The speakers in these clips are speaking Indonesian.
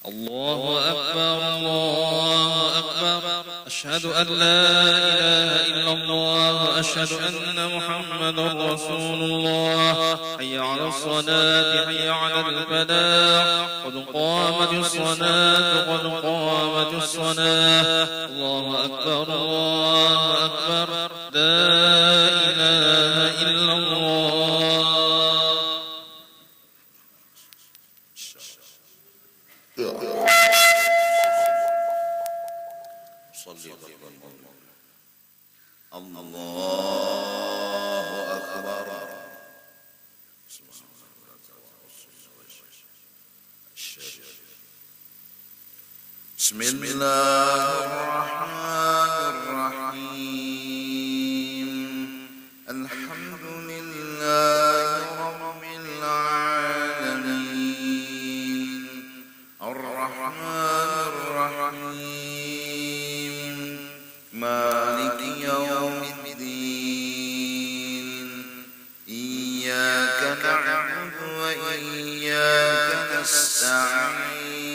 الله أكبر الله أكبر أشهد أن لا إله إلا الله أشهد أن محمدا رسول الله حي على الصلاة حي على الفلاح قد قامت الصلاة قد قامت الصلاة الله أكبر الله أكبر لا إله إلا الله. الله أكبر. بسم الله الرحمن الرحيم الحمد لله رب العالمين الرحمن الرحيم مالك يوم الدين إياك نعبد وإياك نستعين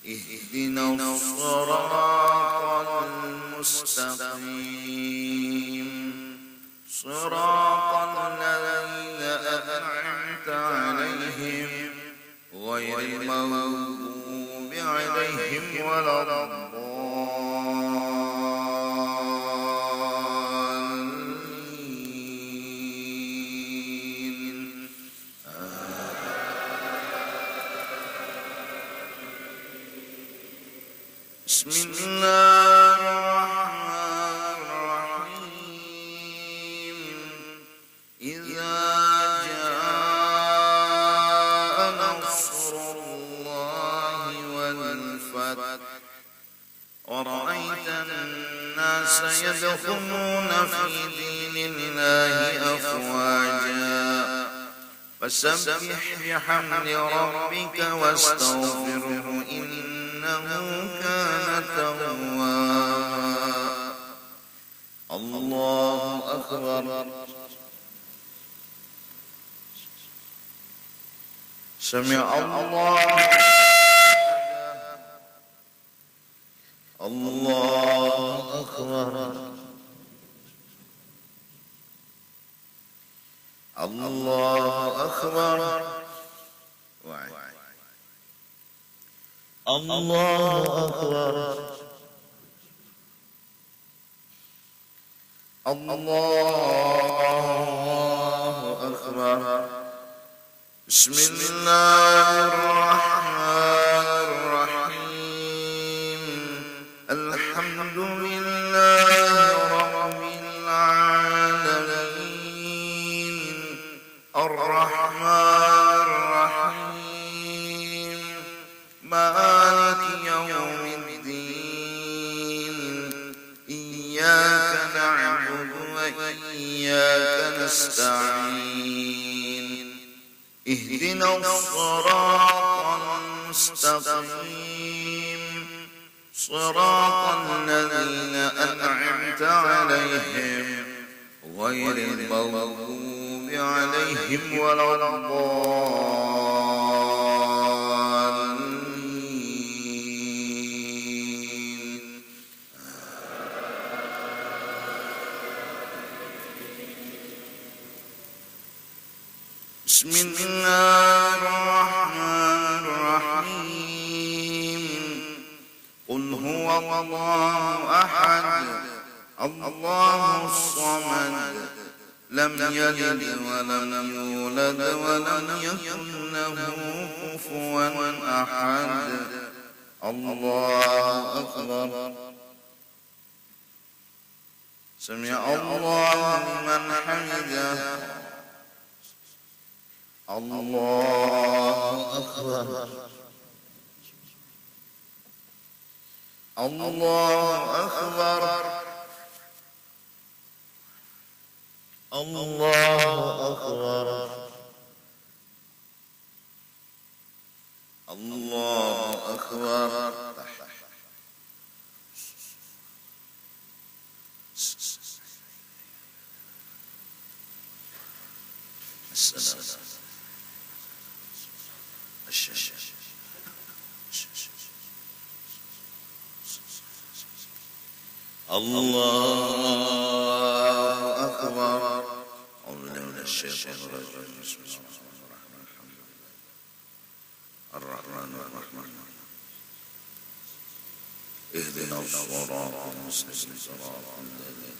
اهدنا الصراط المستقيم صراط الذين أنعمت عليهم غير المغضوب عليهم ولا الضالين. بسم الله الرحمن الرحيم إذا جاء نصر الله والفتح ورأيت الناس يدخلون في دين الله أفواجا فسبح بحمد ربك واستغفره إنه كان توابا. الله أكبر. سمع الله الله أكبر. الله أكبر. الله أكبر. الله أكبر. بسم الله الرحمن الرحيم الحمد لله رب العالمين الرحمن الرحيم مالك يوم الدين إياك نعبد وإياك نستعين اهدنا الصراط المستقيم صراط الذين أنعمت عليهم غير المغضوب عليهم ولا الضالين. بسم الله الرحمن الرحيم قل هو الله أحد الله الصمد لم يلد ولم يولد ولم يكن له كفوا أحد. الله أكبر. سمع الله لمن حمده. الله أكبر. الله أكبر. الله أكبر. الله أكبر. السلام الله أكبر. أعوذ بالله من الشيطان الرجيم. بسم الله الرحمن الرحيم. اهدنا الصراط المستقيم صراط الذين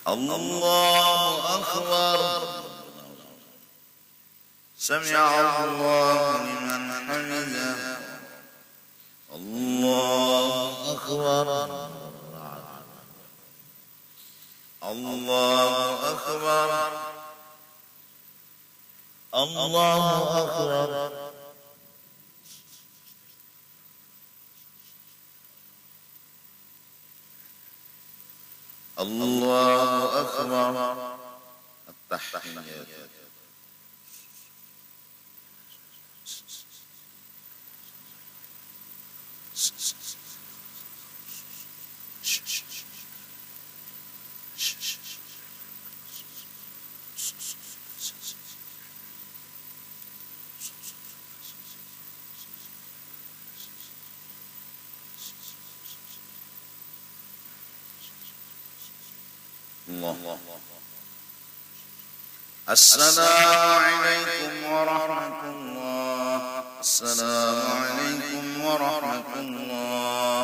الله أكبر. سمع الله لمن حمده. الله أكبر. الله أكبر. الله أكبر. الله أكبر. التحيات. الله. السلام عليكم ورحمة الله. السلام عليكم ورحمة الله.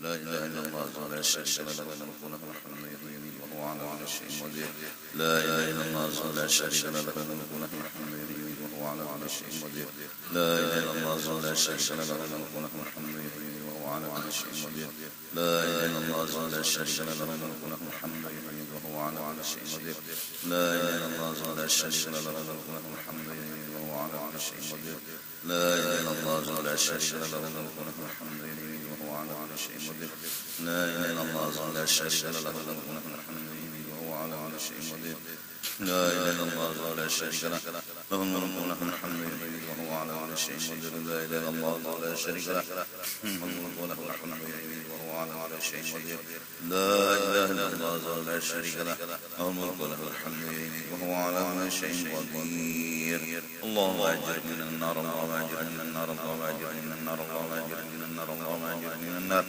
لا إله إلا الله ولا شريك له له الملك وله الحمد يحيي وهو على كل شيء قدير. لا إله إلا الله ولا شريك له له الملك وله الحمد يحيي وهو على كل شيء قدير. لا إله إلا الله ولا شريك له له الملك وله الحمد يحيي وهو على كل شيء قدير. لا إله إلا الله ولا شريك له له الملك وله الحمد يحيي وهو على كل شيء قدير. لا إله إلا الله ولا شريك له له الملك وله الحمد يحيي وهو على كل شيء قدير. لا إله إلا الله ولا شريك له له الملك وله الحمد يحيي وهو على كل شيء قدير. لا إله إلا الله ولا شريك له له الملك وله الحمد يحيي وهو على كل شيء قدير. لا إله إلا الله ولا شريك له له الملك وله الحمد يحيي وهو على كل شيء قدير. لا إله إلا الله ولا شريك له الملك وله الحمد يحيي وهو على كل شيء قدير. لا إله إلا الله ولا شريك له له الملك وله الحمد يحيي وهو على كل شيء قدير. اللهم أجرني من النار. اللهم أجرني من النار. اللهم أجرني من النار. اللهم أجرني من النار. اللهم أجرني من النار.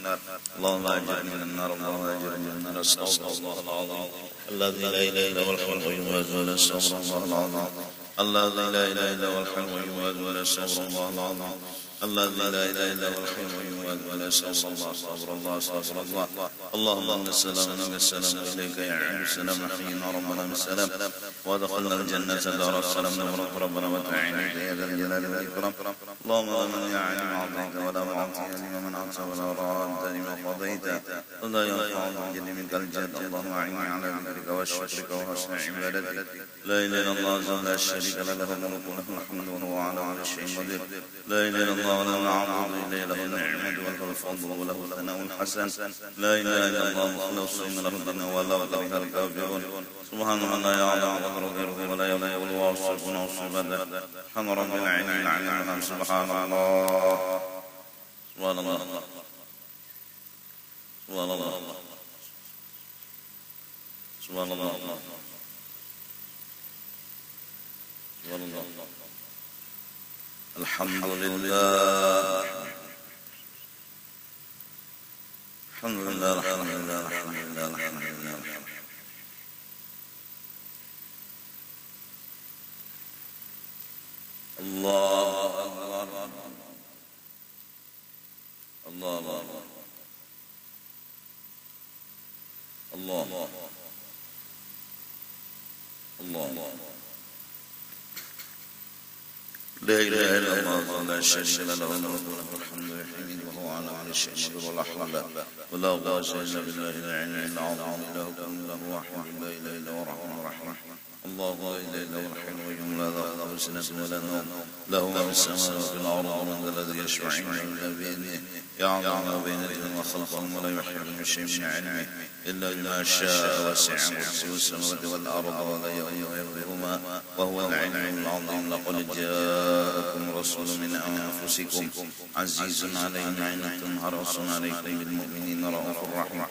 اللهم أجرني من النار. اللهم أجرني من النار. أستغفر الله العظيم الذي لا إله إلا هو الحي القيوم وأتوب. أستغفر الله العظيم الذي لا إله إلا هو الحي القيوم وأتوب. أستغفر الله العظيم الذي لا إله إلا هو الحي القيوم وأتوب. أستغفر الله. أستغفر الله. أستغفر الله. اللهم أنت السلام ومنك السلام إليك يعود السلام. حينا ربنا بالسلام ودخلنا الجنة دار السلام. نبارك ربنا وتعالى يا ذا الجلال والإكرام. اللهم من يعلم أعطيت ولا معطي لما منعت ولا راد لما قضيت ولا ينفع ذا الجد منك الجد. اللهم أعني على ذكرك وشكرك وحسن عبادتك. لا إله إلا الله لا شريك له له الملك وله الحمد وهو على كل شيء قدير. لا إله إلا الله ولا معبود إلا له النعمة وله الفضل وله الثناء الحسن. لا إله إلا الله مخلصين له الدين ولو كره الكافرون. سبحان من لا يعلم قدر غيره ولا يبلغ واصفون وصفاته. سبحان رب العلي العليم. سبحان الله. سبحان الله. سبحان الله. سبحان الله. سبحان الله. الحمد لله. الحمد لله. الحمد لله. الحمد لله. الحمد لله. الله أكبر. الله أكبر. الله الله. لا إله إلا الله لا شريك له له الملك وله الحمد يحيي وهو على كل شيء قدير. ولا حول ولا قوة إلا بالله العلي العظيم. إلهكم إله واحد لا إله إلا هو الرحمن الرحيم. الله لا إله إلا هو الحي القيوم لا تأخذه سنة ولا نوم له ما في السماوات وفي الأرض. ومن ذا الذي يشفع عنده إلا بإذنه يعلم ما بين أيديهم وخلفهم ولا يحيط بشيء من علمه إلا بما شاء. وسع كرسيه السماوات والأرض ولا يؤوده حفظهما وهو العلي العظيم. لقد جاءكم رسول من أنفسكم عزيز عليه ما عنتم حريص عليكم بالمؤمنين رؤوف رحيم.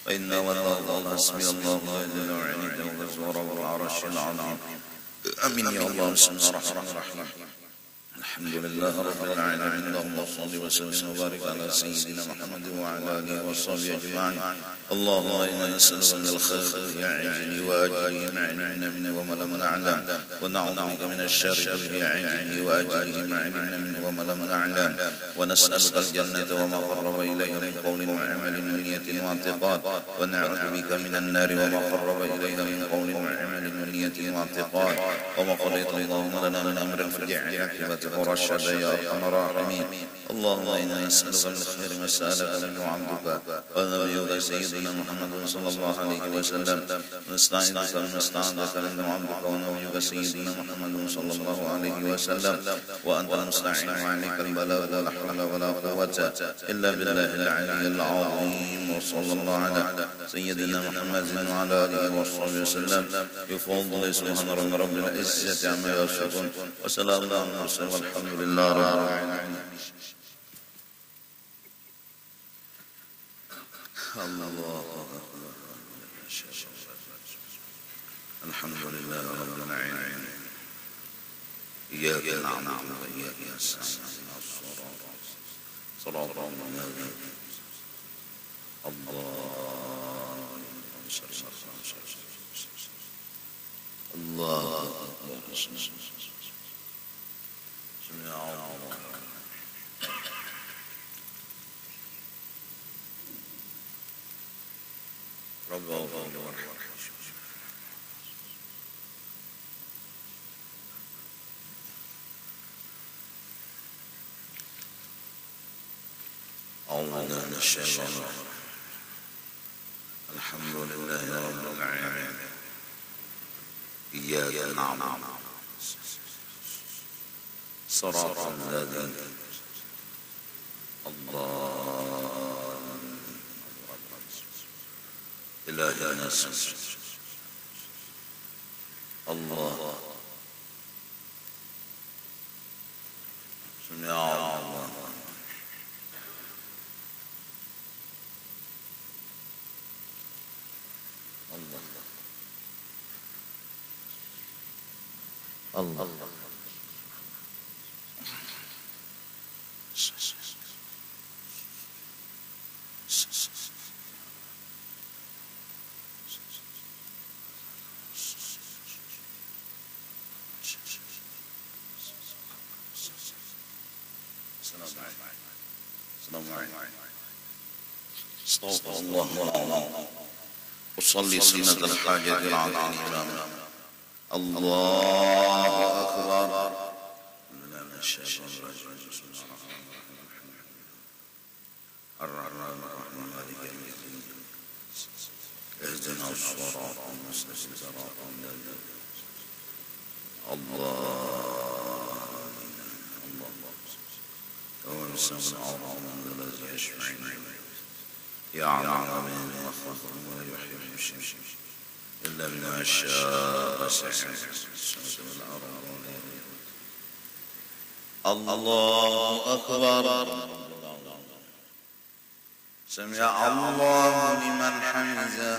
فإن والله حسبي الله لا إله إلا هو ذو العرش العظيم. آمين يا الله. بسم الله الرحمن الرحيم. الحمد لله رب العالمين. اللهم صل وسلم وبارك على سيدنا محمد وعلى آله وصحبه أجمعين. اللهم إنا نسألك من الخير في عاجله وآجله ما علمنا منه وما لم نعلم، ونعوذ بك من الشر في عاجله وآجله ما علمنا منه وما لم نعلم، ونسألك الجنة وما قرب إليها من قول وعمل ونية واعتقاد، ونعوذ بك من النار وما قرب إليها من قول وعمل ونية واعتقاد. وما قضيت اللهم لنا من أمر فاجعل عاقبته رشدا يا أرحم الراحمين. اللهم إنا نسألك من خير ما سألك منه عبدك ونبيك سيدنا محمد صلى الله عليه وسلم، ونستعيذك من استعاذك منه عبدك ونبيك سيدنا محمد صلى الله عليه وسلم، وأنت المستعين وعليك البلاغ ولا حول ولا قوة إلا بالله العلي العظيم. وصلى الله على سيدنا محمد وعلى آله وصحبه وسلم بفضل سبحان رب العزة عما يصفون وسلام على المرسلين والحمد لله رب العالمين. الحمد لله رب العالمين. إياك نعبد وإياك نستعين صراط الذين الله سمع الله. رب الله أعوذ بالله من الشيطان الرجيم. الحمد لله رب العالمين. إياك نعبد صراط الذين الله إله الناس الله سمع الله. الله السلام عليكم. استغفر الله العظيم. أصلي سنة الحاجة العظيمة. الله أكبر. من الشيطان الرجيم. بسم الله الرحمن الرحيم. مالك يوم الدين. اهدنا الصراط المستقيم صراط الذين هو السميع العليم الذي يشفع يعلم من يخلق ولا يحيي الشمس إلا بما شاء وسع السماوات والأرض. الله أكبر. سمع الله لمن حمده.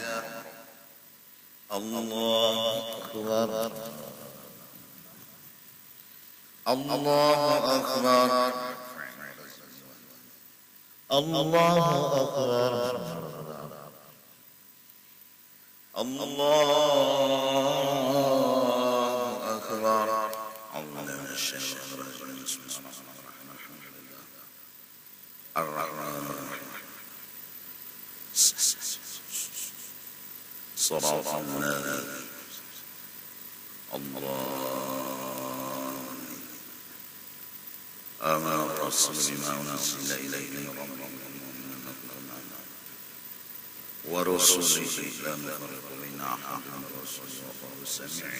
الله أكبر. الله أكبر. الله أكبر. الله أكبر. أعوذ من الشيطان الرجيم. بسم الله الرحمن الرحيم. الحمد لله الرحمن الرحيم. صراط الذين الله آمن الرسول بما أنزل إليه من ربه ورسله لا نفرق بين أحد من رسله وهو السميع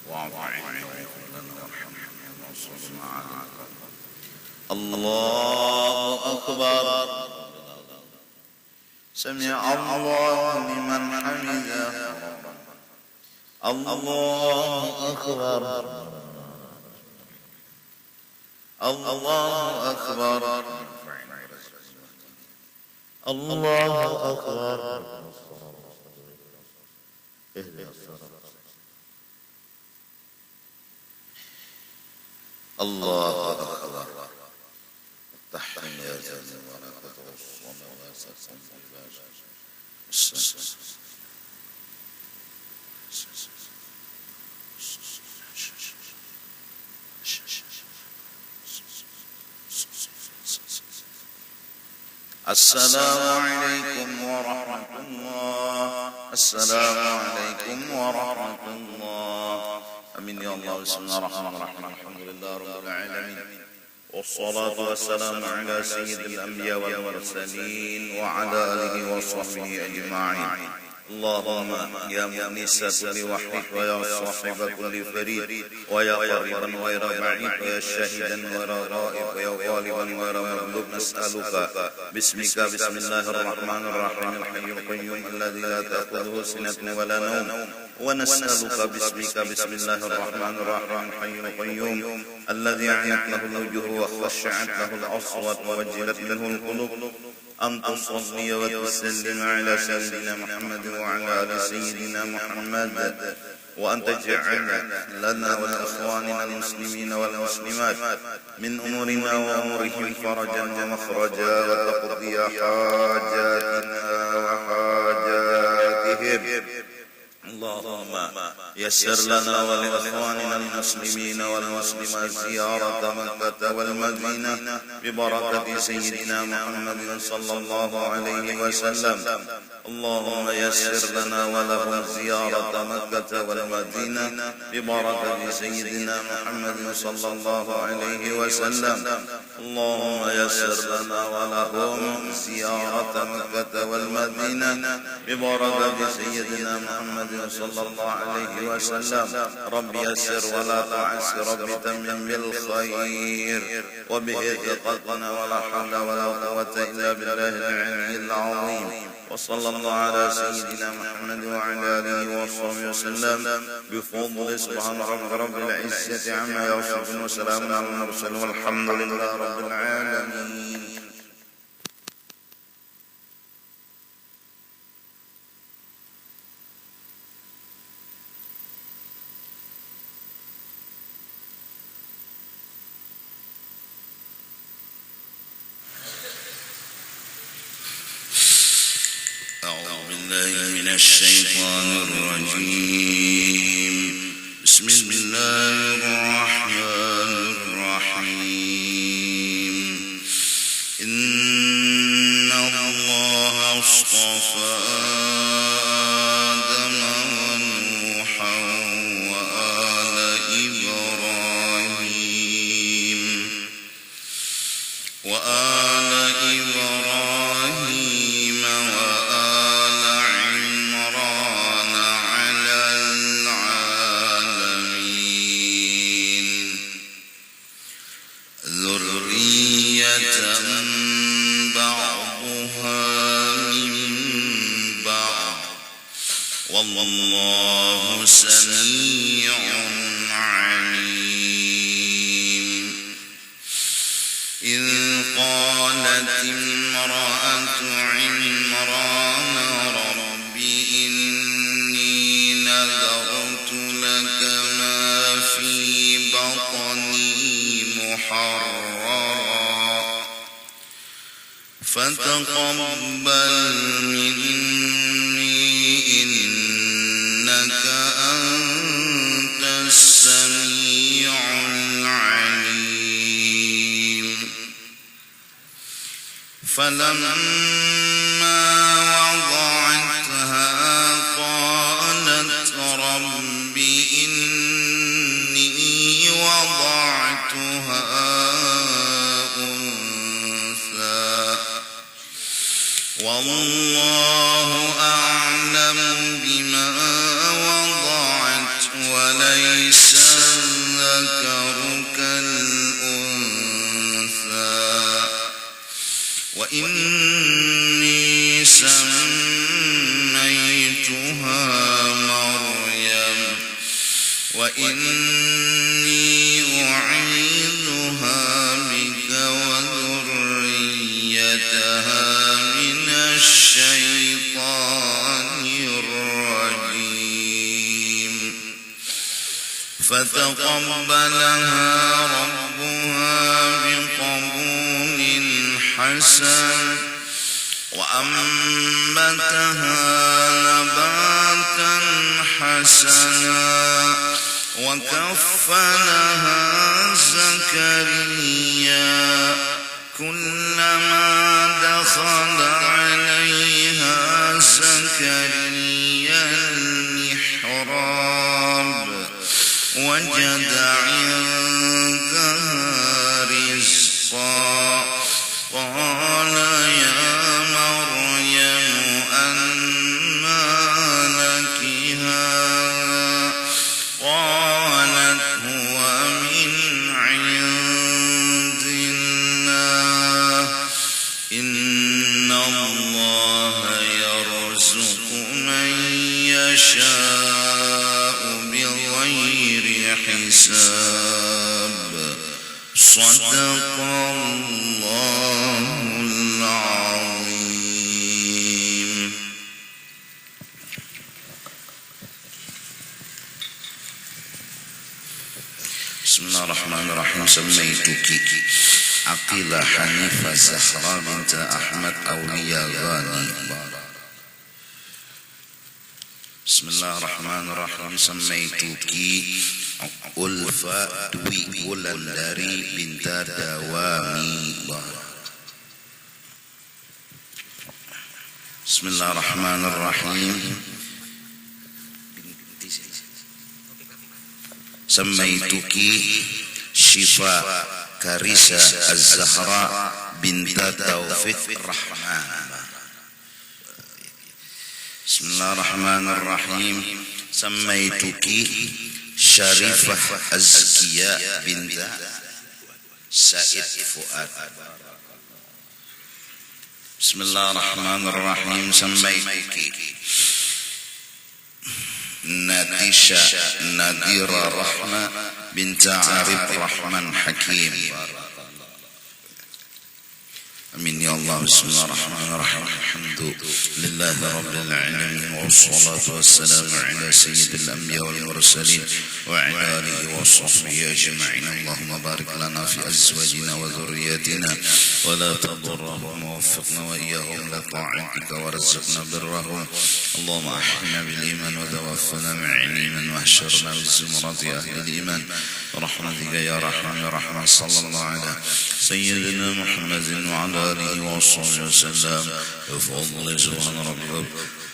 واعف عنا واغفر لنا وارحمنا وانصرنا على القوم. الله أكبر. سمع الله لمن حمده. الله أكبر. الله أكبر. الله أكبر. اهدنا الصراط الله أكبر. التحيات والبركات والصلوات السلام عليكم ورحمة الله. السلام عليكم ورحمة الله. أمين يا الله. بسم الله الرحمن الرحيم. الحمد لله رب العالمين، والصلاة والسلام على سيد الأنبياء والمرسلين وعلى آله وصحبه أجمعين. اللهم يا مؤنس كل وحيد ويا صاحب كل فريد ويا قريبا غير بعيد ويا شاهدا غير غائب ويا غالبا غير مغلوب نسألك باسمك بسم الله الرحمن الرحيم الحي القيوم الذي لا تأخذه سنة ولا نوم، ونسألك باسمك بسم الله الرحمن الرحيم الحي القيوم الذي عنت له الوجوه وخشعت له الأصوات ووجلت منه القلوب أن تصلي وتسلم على سيدنا محمد وعلى آل سيدنا محمد، وأن تجعل لنا ولإخواننا المسلمين والمسلمات من أمورنا وأمورهم فرجا ومخرجا، وتقضي حاجاتنا وحاجاتهم. اللهم يسر لنا ولإخواننا المسلمين والمسلمات زيارة مكة والمدينة ببركة سيدنا محمد صلى الله عليه وسلم. اللهم يسر لنا ولهم زيارة مكة والمدينة ببركة سيدنا محمد صلى الله عليه وسلم. اللهم يسر لنا ولهم زيارة مكة والمدينة ببركة سيدنا محمد صلى الله عليه وسلم. رب يسر ولا تعسر، رب تمم بالخير، وبه ثقتنا ولا حول ولا قوة إلا بالله العلي العظيم. وصلى الله على سيدنا محمد وعلى آله وصحبه وسلم بفضل سبحان رب العزة عما يصفون، وسلام على المرسلين والحمد لله رب العالمين. أعوذ بالله من الشيطان الرجيم. بسم الله الرحمن الرحيم. إن الله اصطفى آدم ونوحا وآل إبراهيم والله سميع عليم. إذ قالت امرأة عمران رب إني نذرت لك ما في بطني محررا فتقبل مني إنك أنت السميع العليم. فلما وضعتها قالت رب إني وضعتها أنثى والله أعلم بما وضعت وليس الذكر كالأنثى وإني سميتها مريم وإني أعيذها بك وذريتها من الشيطان الرجيم فتقبلها ربها حسن وأنبتها نباتا حسنا وكفلها زكريا كلما دخل عليها زكريا المحراب وجد عندها رزقا قال يا مريم أنى لك هذا قالت هو من عند الله إن الله يرزق من يشاء بغير حساب صدق الله العظيم. بسم الله الرحمن الرحيم. سميتك عقيلة حنيفة زهراء بنت أحمد أولياء غاني. بسم الله الرحمن الرحيم. سميتك Ulfa Dwi Wulandari binta Dawami. Bismillahirrahmanirrahim. Samaituki Syifa Karisa Az-Zahra binta Taufik Rahman. Bismillahirrahmanirrahim. Samaituki Syarifah Azkiya binta Said Fuad. Bismillahirrahmanirrahim. Samaituki Natisha Nadira Rahma binta Arif Rahman Hakim. Amin ya Allah. Bismillahirrahmanirrahim. Alhamdulillahi rabbil alamin wassalatu wassalamu ala sayyidil anbiya wal mursalin wa ala alihi wa sahbihi ajma'in. Allahumma barik lana fi azwajina wa dhurriyyatina wa la tadurrahum wa waffiqna wa iyyahum li ta'atika warzuqna birrahum. Allahumma ahyina bil iman wa tawaffana ma'al iman wa ahshurna bi zumrati ahli al iman برحمتك يا رحمن يا رحمن. صلى الله على سيدنا محمد وعلى آله وصحبه وسلم. بفضل سبحان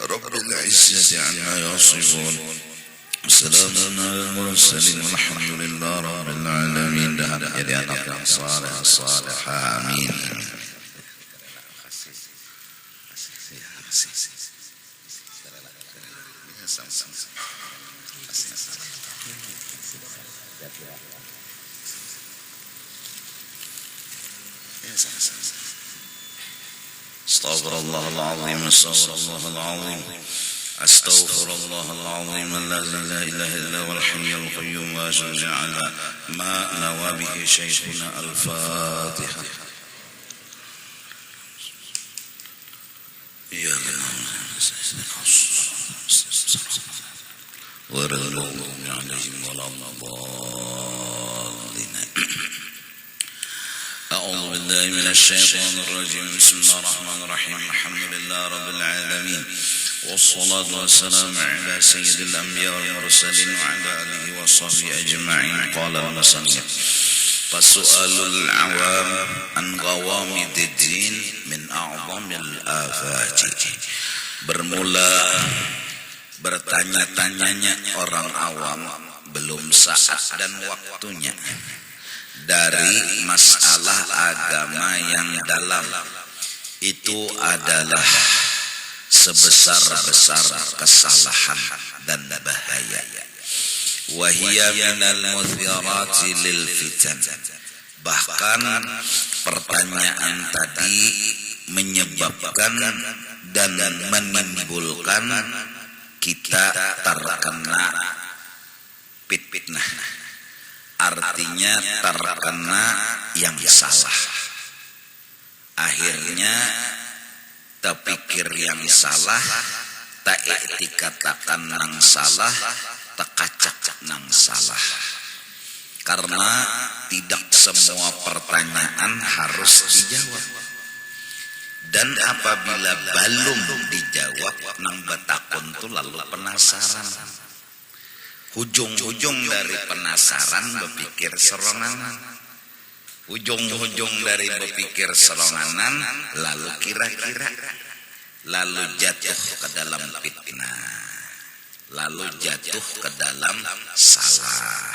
رب العزة عما يصفون وسلام على المرسلين والحمد لله رب العالمين. Jadi anak yang saleh. Amin. Astaghfirullahaladzim. Astaghfirullahaladzim. Alladzi la ilaha illa huwal hayyul qayyum wa salli ala ma nawa bihi shaykhuna. Al-Fatiha. Ya أعوذ بالله من الشيطان الرجيم. بسم الله الرحمن الرحيم. الحمد لله رب العالمين والصلاة والسلام على سيد الأنبياء والمرسلين وعلى آله وصحبه أجمعين. قال المصنف فسؤال العوام عن غوامض الدين من أعظم الآفات. Bermula bertanya-tanyanya orang awam belum saat dan waktunya dari masalah agama yang dalam, itu adalah sebesar-besar kesalahan dan bahaya. Wahia minal muthirati lil fitan. Bahkan pertanyaan tadi menyebabkan dan menimbulkan kita terkena fitnah. Artinya terkena yang salah. Akhirnya terpikir yang salah, tak iktikatakan nang salah, tekacak nang salah. Karena tidak semua pertanyaan harus dijawab. Dan apabila belum dijawab nang betakun tu lalu penasaran. Hujung-hujung dari penasaran berpikir seronganan. Ujung-ujung dari berpikir seronganan lalu kira-kira, lalu jatuh ke dalam fitnah, lalu jatuh ke dalam salah.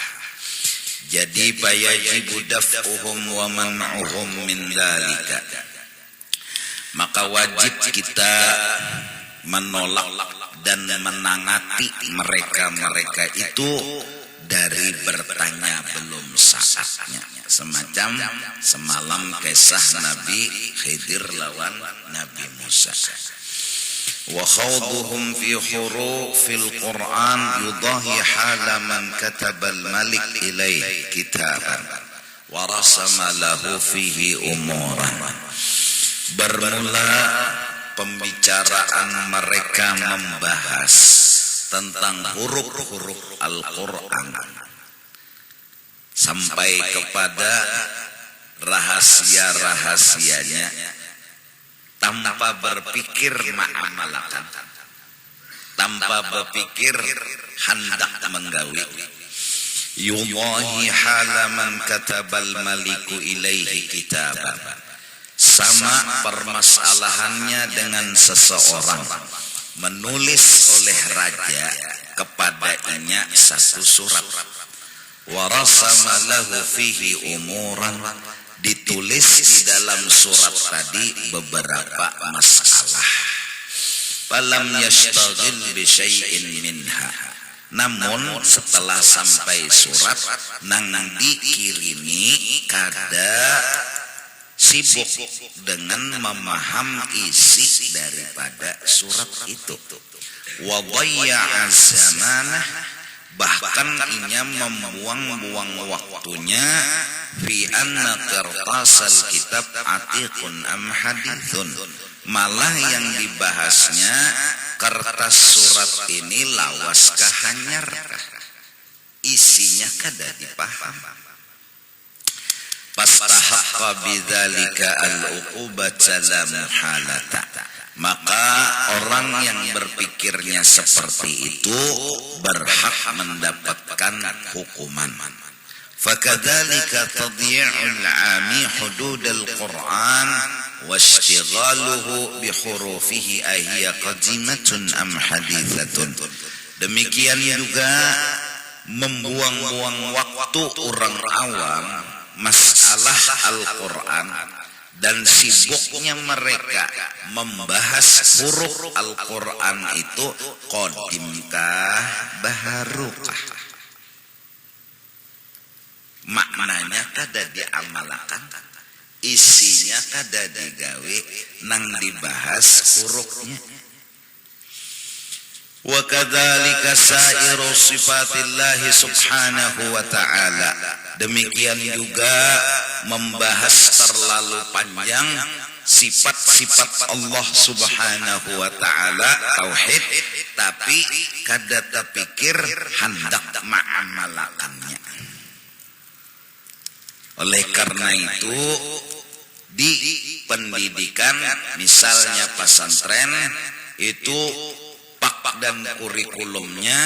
Jadi fayajibu daf'uhum wa man'uhum min dzalika. Maka wajib kita menolak dan menangati mereka-mereka itu dari bertanya belum saatnya. Semacam semalam kisah Nabi Khidir lawan Nabi Musa. Wa khawduhum fi hurufil Qur'an yudahi hala man katabal malik ilaih kitaban wa rasama lahu fihi umuran. Bermula pembicaraan mereka membahas tentang huruf-huruf Al-Quran sampai kepada rahasia-rahasianya tanpa berpikir ma'amalakan, tanpa berpikir hendak menggawi. Yudahi halaman katabal maliku ilaihi kitaban. Sama permasalahannya dengan seseorang menulis oleh raja kepadanya satu surat. Warasama lahu fihi umuran, ditulis di dalam surat tadi beberapa masalah. Falam yashtaghil bi syai'in minha. Namun setelah sampai surat nang dikirimi kada sibuk dengan memaham isi daripada surat itu. Wa dhayya'a zamanah, bahkan inya membuang-buang waktunya fi anna qirtasal kitab atiqun am hadithun. Malah yang dibahasnya kertas surat ini lawas kahanyar, isinya kada dipaham. Fastahaqqa bidzalika al-uqubata la muhalata. Maka orang yang berpikirnya seperti itu berhak mendapatkan hukuman. Fakadzalika tadyi'ul 'ami hududal Qur'an washtighaluhu bi hurufihi ahiya qadimatun am hadithatun. Demikian juga membuang-buang waktu orang awam masalah Al-Quran dan sibuknya mereka membahas huruf Al-Quran itu qadimkah baharukah, maknanya kada diamalkan, isinya kada digawe nang dibahas hurufnya. Wa kadzalika sairu sifatillahi subhanahu wa ta'ala. Demikian juga membahas terlalu panjang sifat-sifat Allah subhanahu wa ta'ala tauhid, tapi kada terpikir hendak ma'amalakannya. Oleh karena itu di pendidikan misalnya pesantren itu pak dan kurikulumnya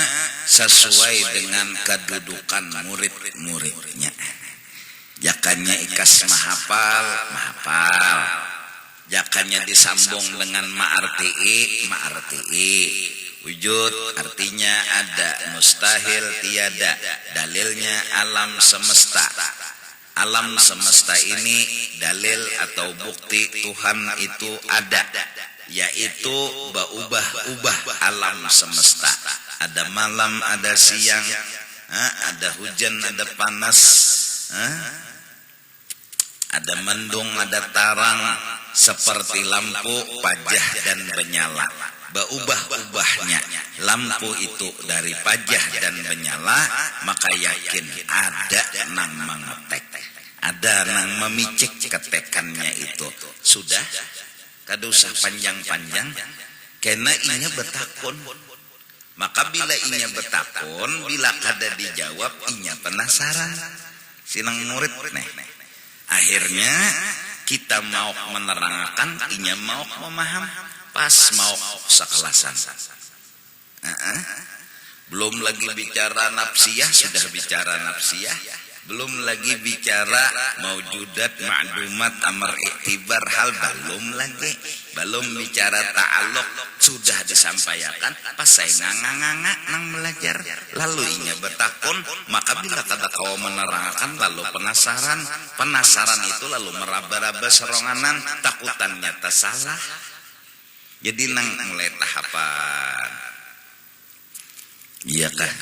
sesuai dengan kedudukan murid-muridnya. Jakannya ikas mahapal, jakannya disambung dengan ma'arti'i. Wujud artinya ada, mustahil tiada. Dalilnya alam semesta. Alam semesta ini dalil atau bukti Tuhan itu ada, yaitu berubah-ubah alam semesta. Ada malam, ada siang, ada hujan, ada panas, ada mendung, ada tarang, seperti lampu, pajah dan menyala. Berubah-ubahnya lampu itu dari pajah dan menyala, maka yakin ada nang mengetek, ada nang memicik ketekannya itu. Sudah, kada usah panjang-panjang, karena inya betakun. Maka bila inya betakun, bila kada dijawab, inya penasaran. Sinang murid nih. Akhirnya kita mau menerangkan, inya mau memaham, pas mau sekelasan. Belum lagi bicara nafsiyah, sudah bicara nafsiyah. Belum lagi bicara maujudat, ma'dumat, amar iktibar hal, belum bicara ta'aluk, sudah disampaikan. Pas saya nganga nang belajar, lalu inya bertakun, maka bila kada kau menerangkan lalu penasaran itu lalu meraba-raba seronganan, takutannya tersalah. Jadi nang mulai tahapan, iya kan?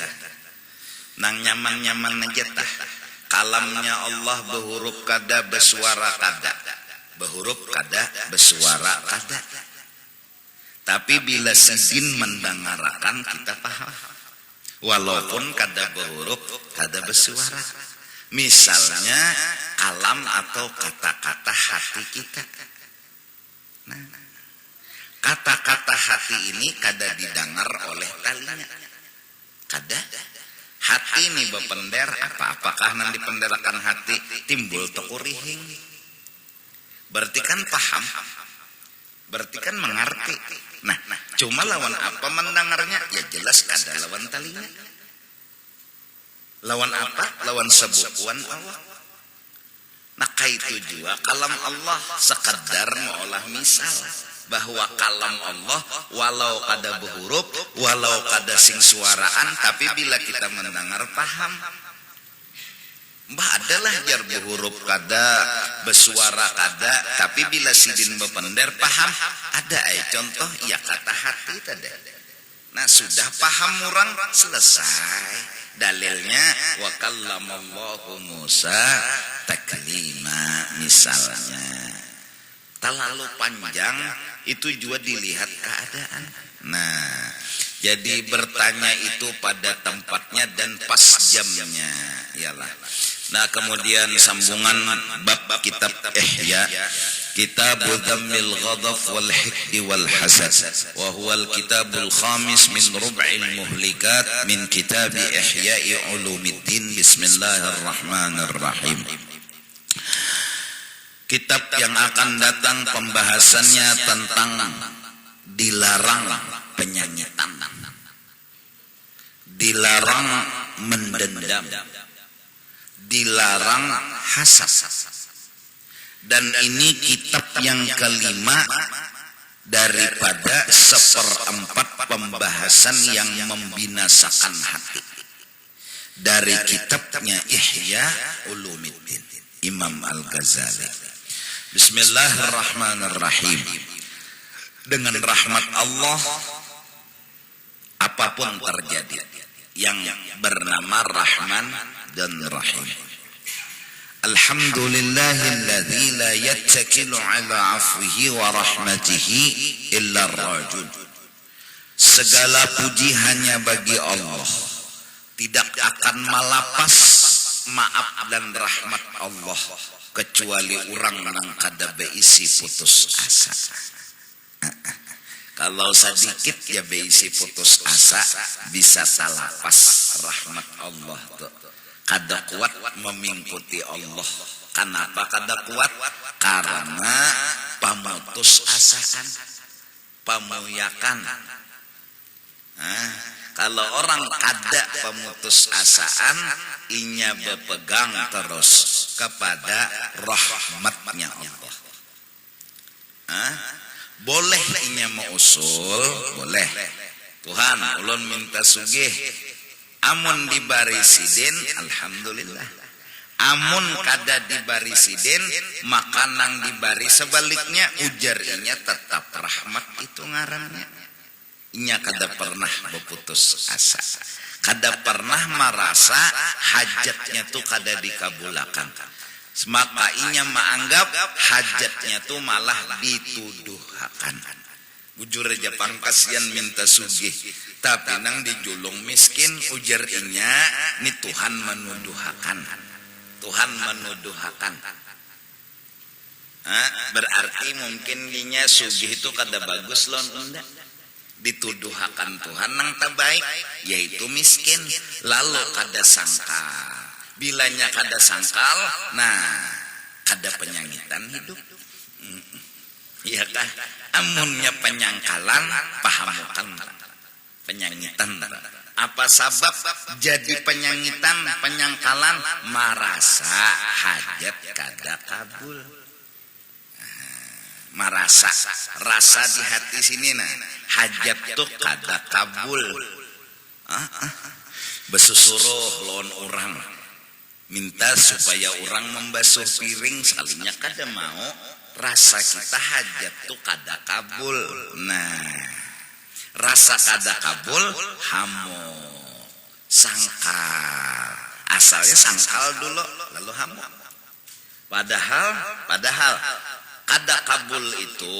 Nang nyaman aja tah. Kalamnya Allah berhuruf kada, bersuara kada. Berhuruf kada, bersuara kada. Tapi bila sidin mendengarkan kita paham. Walaupun kada berhuruf, kada bersuara. Misalnya kalam atau kata-kata hati kita. Nah, kata-kata hati ini kada didengar oleh telinga. Kada. Hati ini bepender apakah nanti penderakan hati timbul tekurihing. Berarti kan paham. Berarti kan mengerti. Nah, cuma lawan apa mendengarnya? Ya jelas kada lawan telinga. Lawan apa? Lawan sebukuan Allah. Nah, itu juga kalam Allah sekadar mengolah misal bahwa kalam Allah walau kada berhuruf, walau kada sing suaraan, tapi bila kita mendengar paham. Mbah adalah jar berhuruf kada, bersuara kada, tapi bila sidin bepender paham. Ada contoh ya kata hati tadi. Nah, sudah paham orang selesai. Dalilnya wa kallamallahu Musa taklima misalnya. Terlalu panjang itu juga dilihat keadaan. Nah, jadi bertanya itu pada tempatnya dan pas jamnya, iyalah. Nah, kemudian sambungan bab kitab Ihya, Kitabul Dhammil Ghadab wal Hikdi wal Hasad, wa huwa al-kitabul khamis min rub'il muhlikat min kitab Ihya'i Ulumiddin. Bismillahirrahmanirrahim. Kitab yang akan datang pembahasannya tentang dilarang penyanyitan, dilarang mendendam, dilarang hasad. Dan ini kitab yang kelima daripada 1/4 pembahasan yang membinasakan hati dari kitabnya Ihya Ulumiddin Imam Al-Ghazali. Bismillahirrahmanirrahim. Dengan rahmat Allah apapun terjadi yang bernama Rahman dan Rahim. Alhamdulillahilladzi la yattakilu ala afwihi wa rahmatihi illa ar-rajul. Segala puji hanya bagi Allah. Tidak akan malapas maaf dan rahmat Allah kecuali orang nang kada beisi putus asa. Kalau sedikit ya beisi putus asa, bisa salapas rahmat Allah tuh. Kada kuat memingkuti Allah. Kenapa kada kuat? Karena pamutus asaan, pamuyakan. Kalau orang kada pemutus asaan, inya berpegang terus kepada rahmatnya Allah. Boleh inya mausul, boleh. Tuhan, ulun minta sugih. Amun dibari sidin, alhamdulillah. Amun kada dibari sidin, maka nang dibari sebaliknya ujar inya tetap rahmat itu ngarannya. Inya kada pernah berputus asa. Kada pernah merasa hajatnya tuh kada dikabulakan. Maka inya menganggap hajatnya tuh malah dituduhakan. Bujur aja pangkasian minta sugih, tapi nang dijulung miskin ujar inya ni Tuhan menuduhakan. Tuhan menuduhakan. Berarti mungkin inya sugih itu kada bagus lon unda. Dituduhakan Tuhan nang terbaik yaitu miskin, lalu kada sangkal. Bilanya kada sangkal, nah kada penyangitan hidup. Iya kah? Amunnya penyangkalan pahamukan penyangitan. Apa sabab jadi penyangitan penyangkalan? Marasa hajat kada kabul. Marasa rasa di hati sini nah hajat tuh kada kabul. Besusuruh lawan orang minta supaya orang membasuh piring salinya kada mau, rasa kita hajat tuh kada kabul. Nah rasa kada kabul hamu sangkal, asalnya sangkal dulu lalu hamu. Padahal kada kabul itu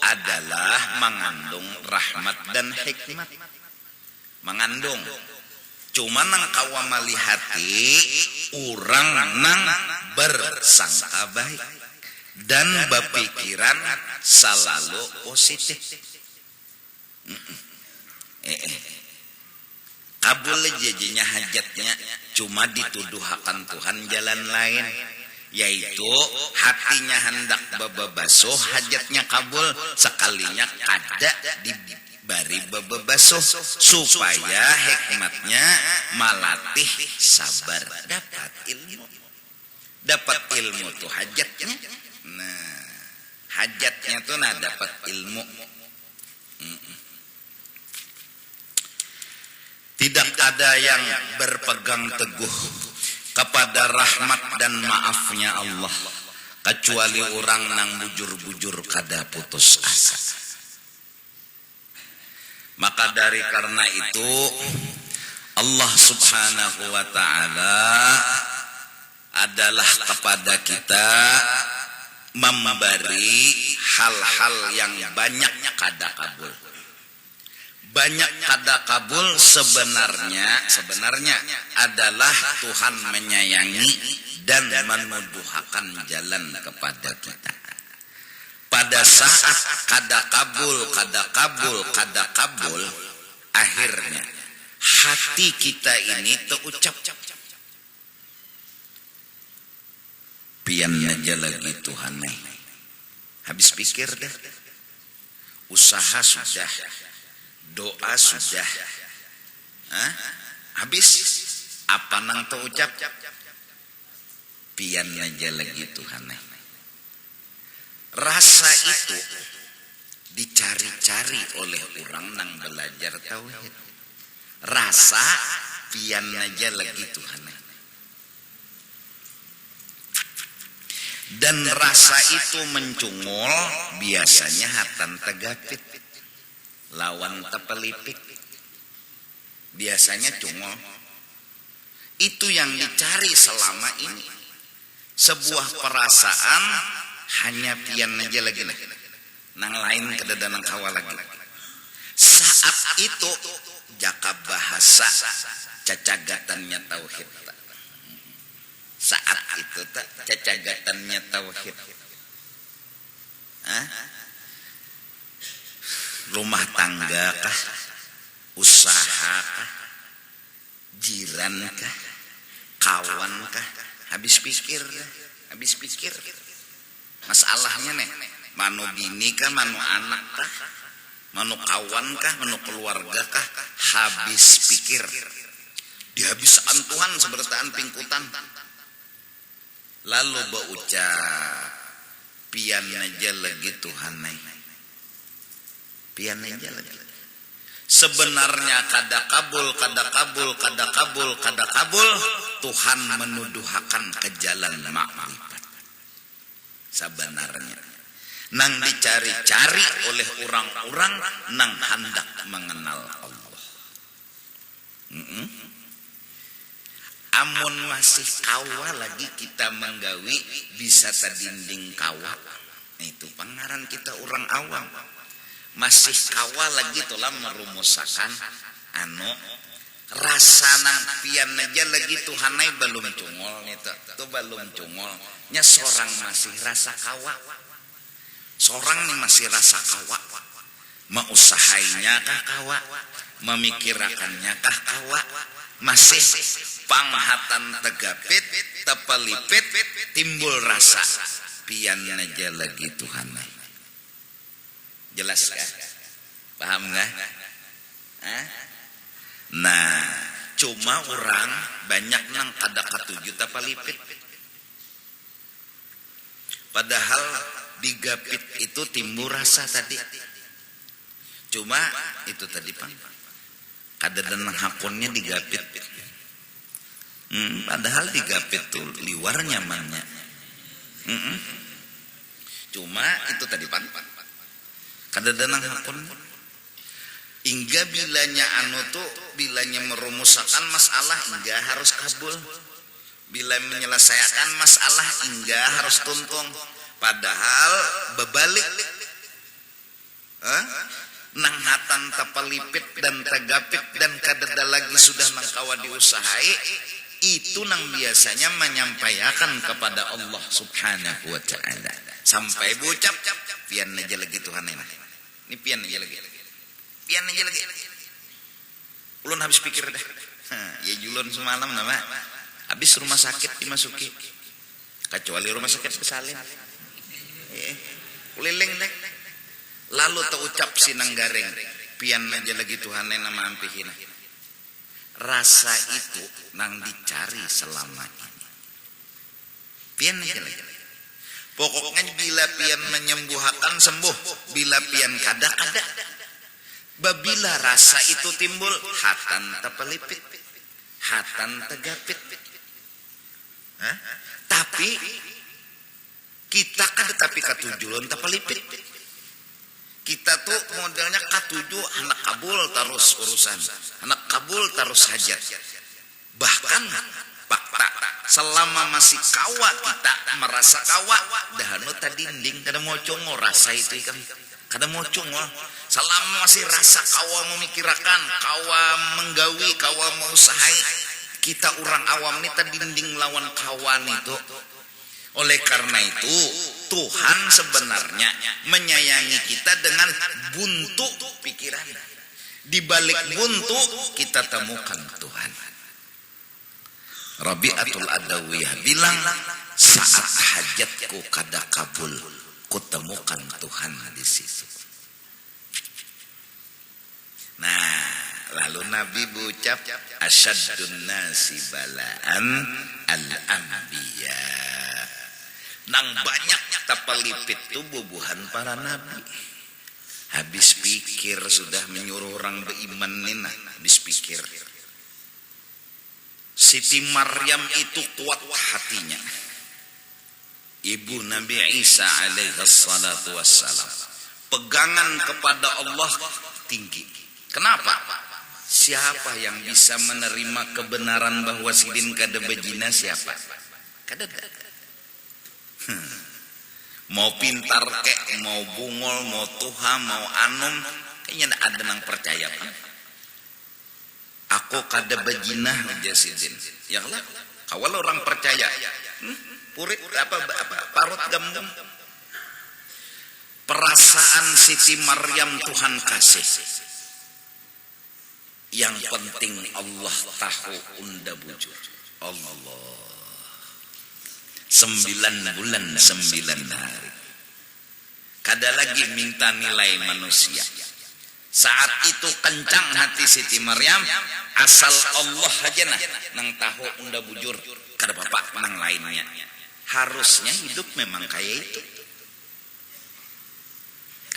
adalah mengandung rahmat dan hikmat. Mengandung. Cuma nang kawamali hati orang nang bersangka baik dan berpikiran selalu positif. Kabul jadinya hajatnya cuma dituduhakan Tuhan jalan lain, yaitu hatinya hendak bebasuh hajatnya kabul sekalinya kada dibari bebasuh supaya hikmatnya malatih sabar dapat ilmu tuh hajatnya. Nah hajatnya tuh dapat ilmu. Tidak ada yang berpegang teguh kepada rahmat dan maafnya Allah kecuali orang nang bujur-bujur kada putus asa. Maka dari karena itu Allah Subhanahu wa ta'ala adalah kepada kita memberi hal-hal yang banyak kada kabul. Banyak kada kabul sebenarnya adalah Tuhan menyayangi dan menuduhakan jalan kepada kita. Pada saat kada kabul, akhirnya hati kita ini terucap pian aja lagi Tuhan nih. Habis pikir dah, usaha sudah, doa sudah, habis apa nang terucap pian aja lagi Tuhan nih. Rasa itu dicari-cari oleh orang nang belajar tauhid. Rasa pian aja lagi Tuhan. Dan rasa itu mencungul biasanya hatan tegapit, lawan tepelipik. Biasanya cungul. Itu yang dicari selama ini. Sebuah perasaan hanya pian aja lagi lah. Nang lain kedada nang kawa lagi. Saat itu jaka bahasa cacagatannya tauhid. Saat itu cacagatannya tauhid. Rumah tangga kah? Usaha kah? Jiran kah? Kawan kah? Habis pikir. Masalahnya nih, manu bini kah, manu anak kah, manu kawan kah, manu keluarga kah, habis pikir. Dihabiskan Tuhan sebertaan pingkutan. Lalu berucap, pian aja lagi Tuhan nih. Pian aja lagi. Sebenarnya kada kabul, Tuhan menuduhakan ke jalan makrifat. Sebenarnya nang dicari-cari oleh orang-orang nang hendak mengenal Allah. Amun masih kawa lagi kita menggawi bisa tadinding kawa. Itu pangaran kita orang awam. Masih kawa lagi tulah merumusakan rasa nang pian aja lagi Tuhanai belum cungol itu belum cungol. Nya seorang masih rasa kawa. Seorang nih masih rasa kawa. Mausahainya kah kawa? Memikirakannya kah kawa? Masih panghatan tegapit tepelipit timbul rasa pian aja lagi Tuhan. Jelas kan? Paham nggak? Nah, cuma orang banyak nang kada katuju tepelipit. Padahal digapit itu timbul rasa tadi. Cuma itu tadi Pak. Kada denang hakunnya digapit. Padahal digapit tuh liwar nyamannya. Cuma itu tadi Pak. Kada denang hakun. Hingga bilanya bilanya merumuskan masalah hingga harus kabul. Bila menyelesaikan masalah hingga harus tuntung. Padahal berbalik. Nang hatan tapalipit dan tegapit dan kadada lagi sudah nangkawa diusahai, itu nang biasanya menyampaikan kepada Allah Subhanahu wa ta'ala. Sampai bucap pian aja lagi Tuhan ini pian aja lagi ulun habis pikir dah. Ya julun semalam nama habis rumah sakit dimasuki, kecuali rumah sakit Pesalin keliling deh. Lalu terucap sinang garing pian aja lagi Tuhan nama ampihina. Rasa itu nang dicari selama ini. Pian aja lagi. Pokoknya bila pian menyembuhkan sembuh, bila pian kada. Babila rasa itu timbul, hatan tepelipit, hatan tegapit. Tapi kita kada tapi katujuan tepelipit. Kita tuh modelnya katuju anak kabul terus urusan, anak kabul terus hajat. Bahkan fakta selama masih kawa kita merasa kawa dahanu tadi dinding kada mau congo rasa itu ikan kada mau congo. Selama masih rasa kawa memikirakan, kawa menggawi, kawa mau usahai, kita orang awam ini tadi dinding lawan kawan itu. Oleh karena itu Tuhan sebenarnya menyayangi kita dengan buntu pikiran. Di balik buntu kita temukan Tuhan. Rabi'atul Adawiyah bilang, saat hajatku kada kabul, kutemukan Tuhan di situ. Nah, lalu Nabi berucap, asyaddun nasi bala'an al-anbiya. Nang banyak tapalipit itu bubuhan para nabi. Habis pikir sudah menyuruh orang beriman nina. Habis pikir. Siti Maryam itu kuat hatinya. Ibu Nabi Isa alaihi salatu wassalam. Pegangan kepada Allah tinggi. Kenapa? Siapa yang bisa menerima kebenaran bahwa sidin kada bejina siapa? Kada. Mau pintar kek, mau bungol, mau tuha, mau anum, kayaknya ada nang percaya kan? Aku kada bejinah aja sidin. Ya lah, kawal orang percaya. Purit apa parut gam-gam. Perasaan Siti Maryam Tuhan kasih. Yang penting Allah tahu unda bujur. Allah. 9 bulan 9 hari. Kada lagi minta nilai manusia. Saat itu kencang hati Siti Maryam, asal Allah aja nang tahu unda bujur, kada bapak nang lainnya. Harusnya hidup memang kayak itu.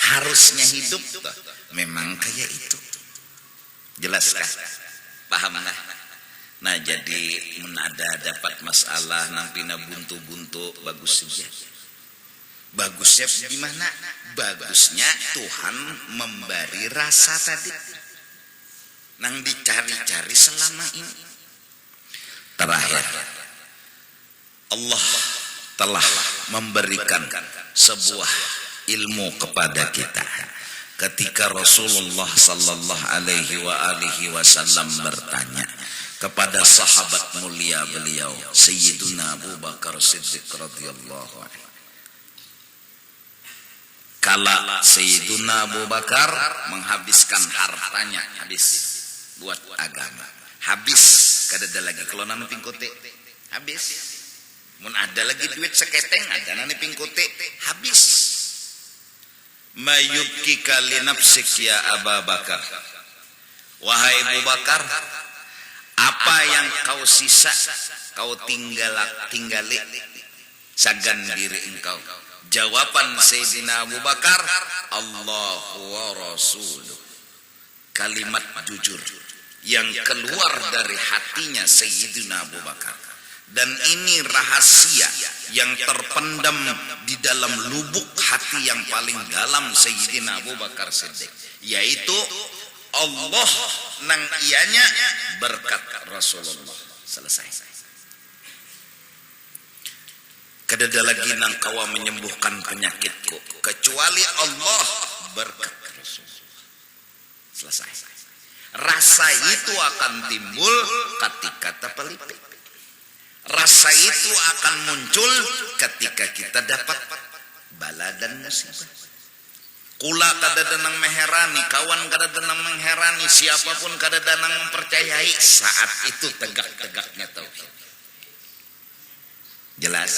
Harusnya hidup memang kayak itu. Jelaskah? Paham lah? Nah jadi menada dapat masalah nampina buntu-buntu bagus saja. Bagusnya gimana? Bagusnya Tuhan memberi rasa tadi nang dicari-cari selama ini. Terakhir Allah telah memberikan sebuah ilmu kepada kita ketika Rasulullah sallallahu alaihi wasallam bertanya kepada sahabat mulia beliau Sayyiduna Abu Bakar Siddiq radhiyallahu anhu. Kala Sayyiduna Abu Bakar menghabiskan hartanya habis buat agama, habis kadada lagi kalau nanu pingkote habis. Mun ada lagi duit seketeng ada nani pingkote habis. Mayubkika li nafsik ya Abu Bakar. Wahai Abu Bakar, apa yang kau sisa, kau tinggali sagan diri engkau. Jawaban Sayyidina Abu Bakar, Allahu wa Rasuluh. Kalimat jujur yang keluar dari hatinya Sayyidina Abu Bakar. Dan ini rahasia yang terpendam di dalam lubuk hati yang paling dalam Sayyidina Abu Bakar Siddiq, yaitu Allah nang ianya berkat Rasulullah. Selesai. Kadada lagi nang kawa menyembuhkan penyakitku kecuali Allah berkat Rasulullah. Selesai. Rasa itu akan timbul ketika terpelipit. Rasa itu akan muncul ketika kita dapat bala dan musibah. Kula kadada nang mengherani, kawan kadada nang mengherani, siapapun kadada nang mempercayai, saat itu tegak-tegaknya tauhid. Jelas.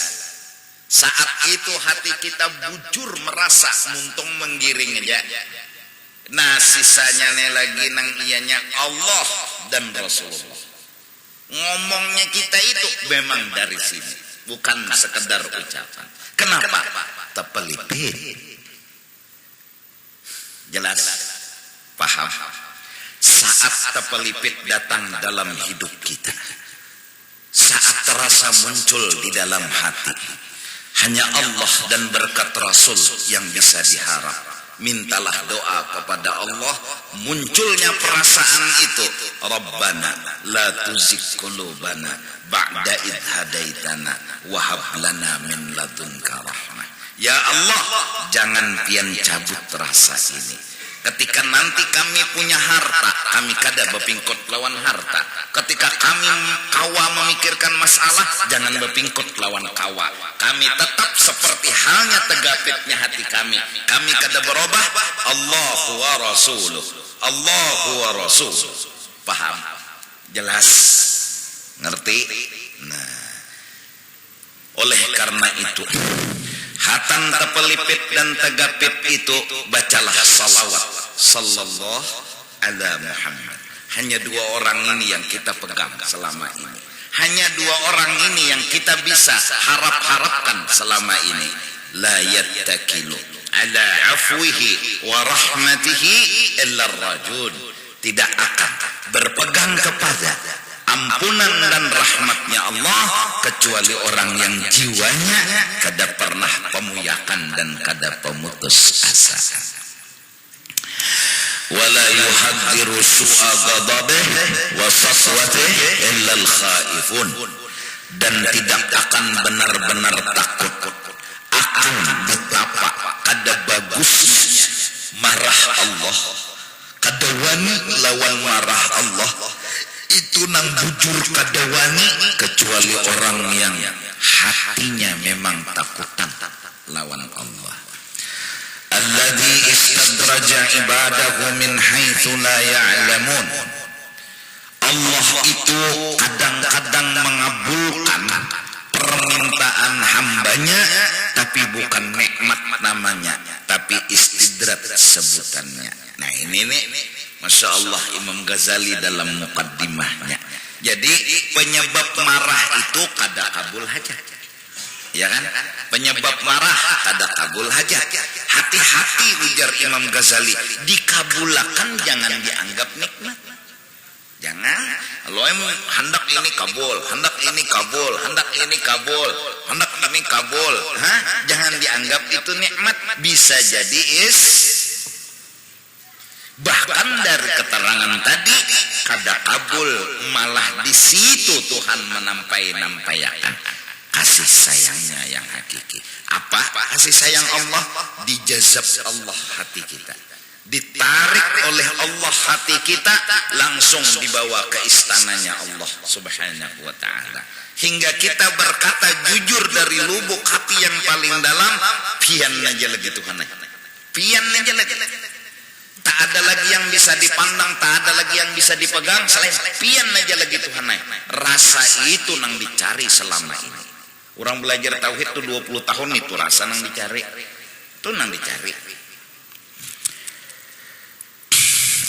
Saat itu hati kita bujur merasa muntung menggiring aja. Nah sisanya nih lagi nang ianya Allah dan Rasulullah. Ngomongnya kita itu memang dari sini, bukan sekedar ucapan. Kenapa? Terpelipit. Jelas? Paham? Saat terpelipit datang dalam hidup kita, saat terasa muncul di dalam hati, hanya Allah dan berkat Rasul yang bisa diharap. Mintalah doa kepada Allah, munculnya perasaan itu. Rabbana la tuzigh qulubana ba'da idh hadaitana wa hab lana min ladunka rahmah. Ya Allah, jangan pian cabut rasa ini. Ketika nanti kami punya harta, kami kada bepingkot lawan harta. Ketika kami kawa memikirkan masalah, jangan bepingkot lawan kawa. Kami tetap seperti halnya tegapitnya hati kami. Kami kada berubah. Allahu wa Rasuluh. Allahu wa Rasuluh. Paham? Jelas? Ngerti? Nah, oleh karena itu, hatan terpelipit dan tegapit itu bacalah salawat sallallahu ala Muhammad. Hanya dua orang ini yang kita pegang selama ini. Hanya dua orang ini yang kita bisa harap-harapkan selama ini. La yattakilu ala afwihi wa rahmatihi illa rajul. Tidak akan berpegang kepada ampunan dan rahmatnya Allah kecuali orang yang jiwanya kada pernah pemuyakan dan kada pemutus asa. Wala yuhaddiru su'a ghadabih wa safwatih illa al-khaifun. Dan tidak akan benar-benar takut akan betapa kada bagusnya marah Allah, kada wani lawan marah Allah. Itu nang bujur kada wani kecuali orang yang hatinya memang takutan lawan Allah. Alladzi istadraja ibadahu min haitsu la ya'lamun. Allah itu kadang-kadang mengabulkan permintaan hambanya, tapi bukan nikmat namanya, tapi istidrat sebutannya. Nah ini nih, Masya Allah Imam Ghazali dalam mukaddimahnya. Jadi penyebab marah itu kada kabul hajat, ya kan? Penyebab marah kada kabul hajat. Hati-hati ujar Imam Ghazali, dikabulakan jangan dianggap nikmat. Jangan, lo hendak ini kabul, hendak ini kabul, hendak ini kabul, hendak ini kabul. Jangan dianggap itu nikmat. Bisa jadi bahkan dari keterangan tadi kada kabul, malah di situ Tuhan menampayakan kasih sayangnya yang hakiki. Apa kasih sayang Allah? Dijazab Allah hati kita, ditarik oleh Allah hati kita, langsung dibawa ke istananya Allah Subhanahu wa ta'ala, hingga kita berkata jujur dari lubuk hati yang paling dalam, pian aja lagi Tuhan, pian aja lagi, tak tak ada lagi yang bisa dipandang, tak ada lagi yang bisa dipegang, selain pian aja lagi Tuhan. Rasa itu nang dicari selama ini. Orang belajar tauhid tuh 20 tahun itu rasa nang dicari. Itu nang dicari.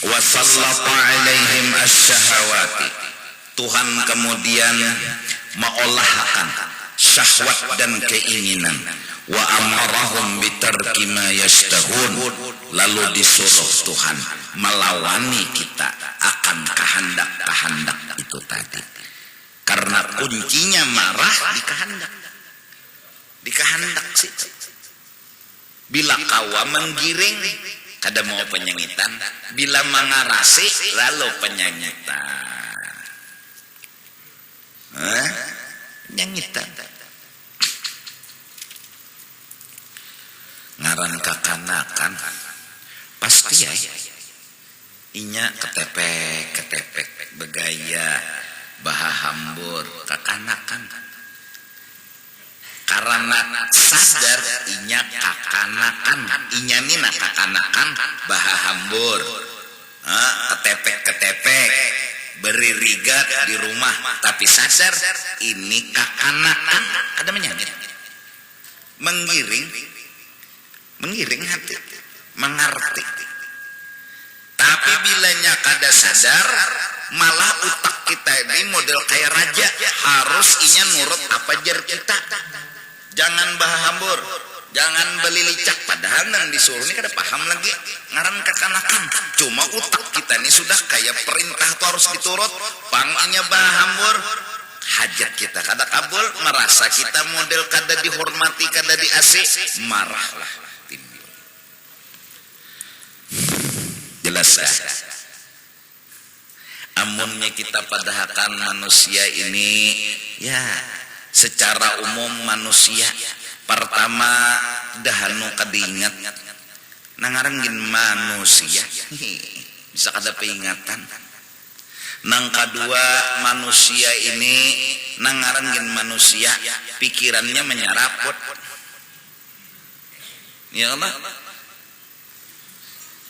Wa sallata alaihim asyahawati. Tuhan kemudian mengolahkan syahwat dan keinginan. Wa amarahum bitarki ma yashtahun. Lalu disuruh Tuhan melawani kita akan kehendak-kehendak itu tadi. Karena kuncinya marah di kehendak. Di kehendak sih. Bila kawa menggiring, kada mau penyanyitan. Bila mengarasi, lalu penyanyitan. Penyanyitan. Ngaran kakanakan pasti ya. Inya ketepek begaya bahahambur kakanakan. Karena sadar inya kakanakan, inya nina kakanakan bahahambur. Ketepek beri rigat di rumah, tapi sadar ini kakanakan. Ada menyanyit, menggiring hati, mengerti. Tapi bilanya kada sadar, malah utak kita ini model kayak raja, harus inya nurut apa jar kita. Jangan bahambur, jangan beli licak, padahal nang disuruh ini kada paham lagi ngaran kakanakan. Cuma utak kita ini sudah kayak perintah tuh harus diturut. Panginya bahambur, hajat kita kada kabul, merasa kita model kada dihormati, kada diasih, marahlah. Jelas amunnya kita padahakan manusia ini ya secara umum manusia pertama dahanu kadingat nangarengin manusia bisa kada peingatan. Nang kedua manusia ini nangarengin manusia pikirannya menyeraput ya Allah.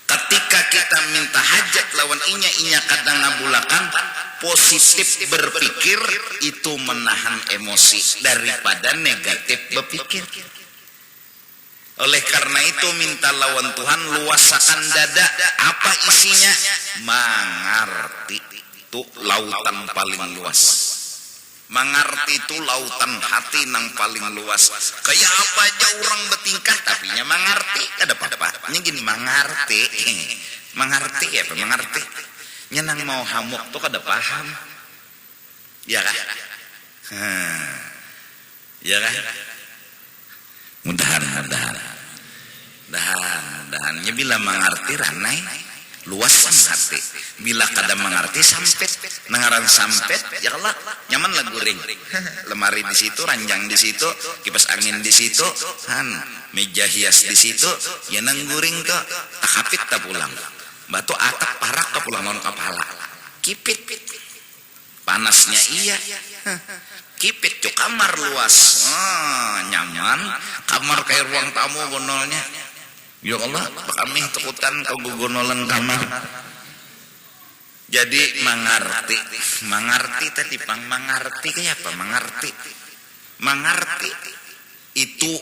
Ketika kita minta hajat lawan inya kadang ngabulakan, positif berpikir itu menahan emosi daripada negatif berpikir. Oleh karena itu minta lawan Tuhan luasakan dada. Apa isinya? Mengerti. Itu lautan paling luas. Mengerti itu lautan hati nang paling luas. Kayak apa aja orang bertingkah tapi nya mengerti. Ada apa-apa. Ini gini mengerti. Mengerti ya, mengerti. Nya nang mau hamuk tuh kada paham. Ya kan? Ya kan? Mudahan-mudahan. Nya bila mengerti ranai luasan hati. Bila kada mengerti sampet, nangaran sampet ya Allah nyaman lah guring. Lemari di situ, ranjang di situ, kipas angin di situ, meja hias di situ, ya nang guring tuh takapit tak pulang. Batu atap parak tak pulang non kepala. Kipit. Panasnya iya. Kipit cuk kamar luas. Nyaman, kamar kayak ruang tamu gonolnya. Ya Allah, kami takutan kau gugonolan kamar. Jadi mengerti tadi pang mengerti kayak apa? Mengerti itu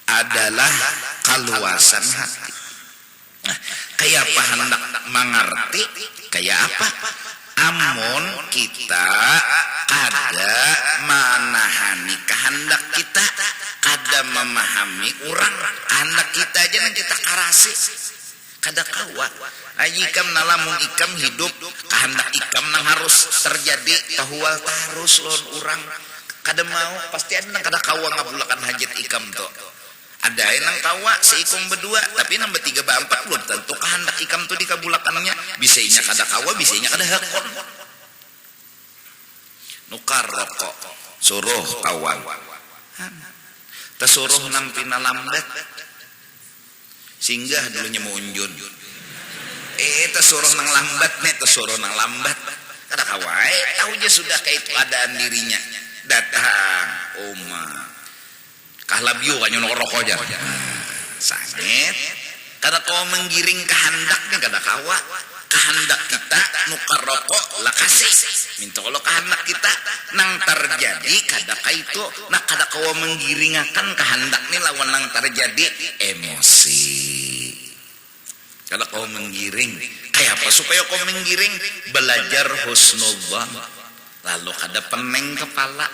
adalah keluasan hati. Nah, kayak apa hendak mengerti? Kayak apa? Amun kita kada menahani kehendak kita, kada memahami orang kehendak kita aja nang kita karasi, kada kawa. Ikam nalamun ikam hidup kehendak ikam nang harus terjadi tahual tarus lon orang kada mau pasti ada nang kada kawa ngabulakan hajat ikam to. Ada nang kawa seikung berdua tapi nang bertiga berempat belum tentu kehendak ikam tu dikabulakannya. Bisanya kada kawa, bisanya kada hakon. Nukar rokok suruh kawan. Tersuruh nang pina lambat. Singgah dulunya mau unjun. Tersuruh nang lambat nih, tersuruh nang lambat. Kada kawai, tahu aja sudah kayak keadaan dirinya. Datang, oma. Kahlabio kanyo rokok aja. Sangit. Kada kada kawa menggiring kehendaknya kada kawa. Kehendak kita nukar rokok lah kasih minta kalau kehendak kita nang terjadi kada itu nak kada kawa menggiringakan kehendak ni lawan nang terjadi emosi kada kawa menggiring kayak apa supaya kau menggiring belajar husnudzan lalu kada peneng kepala.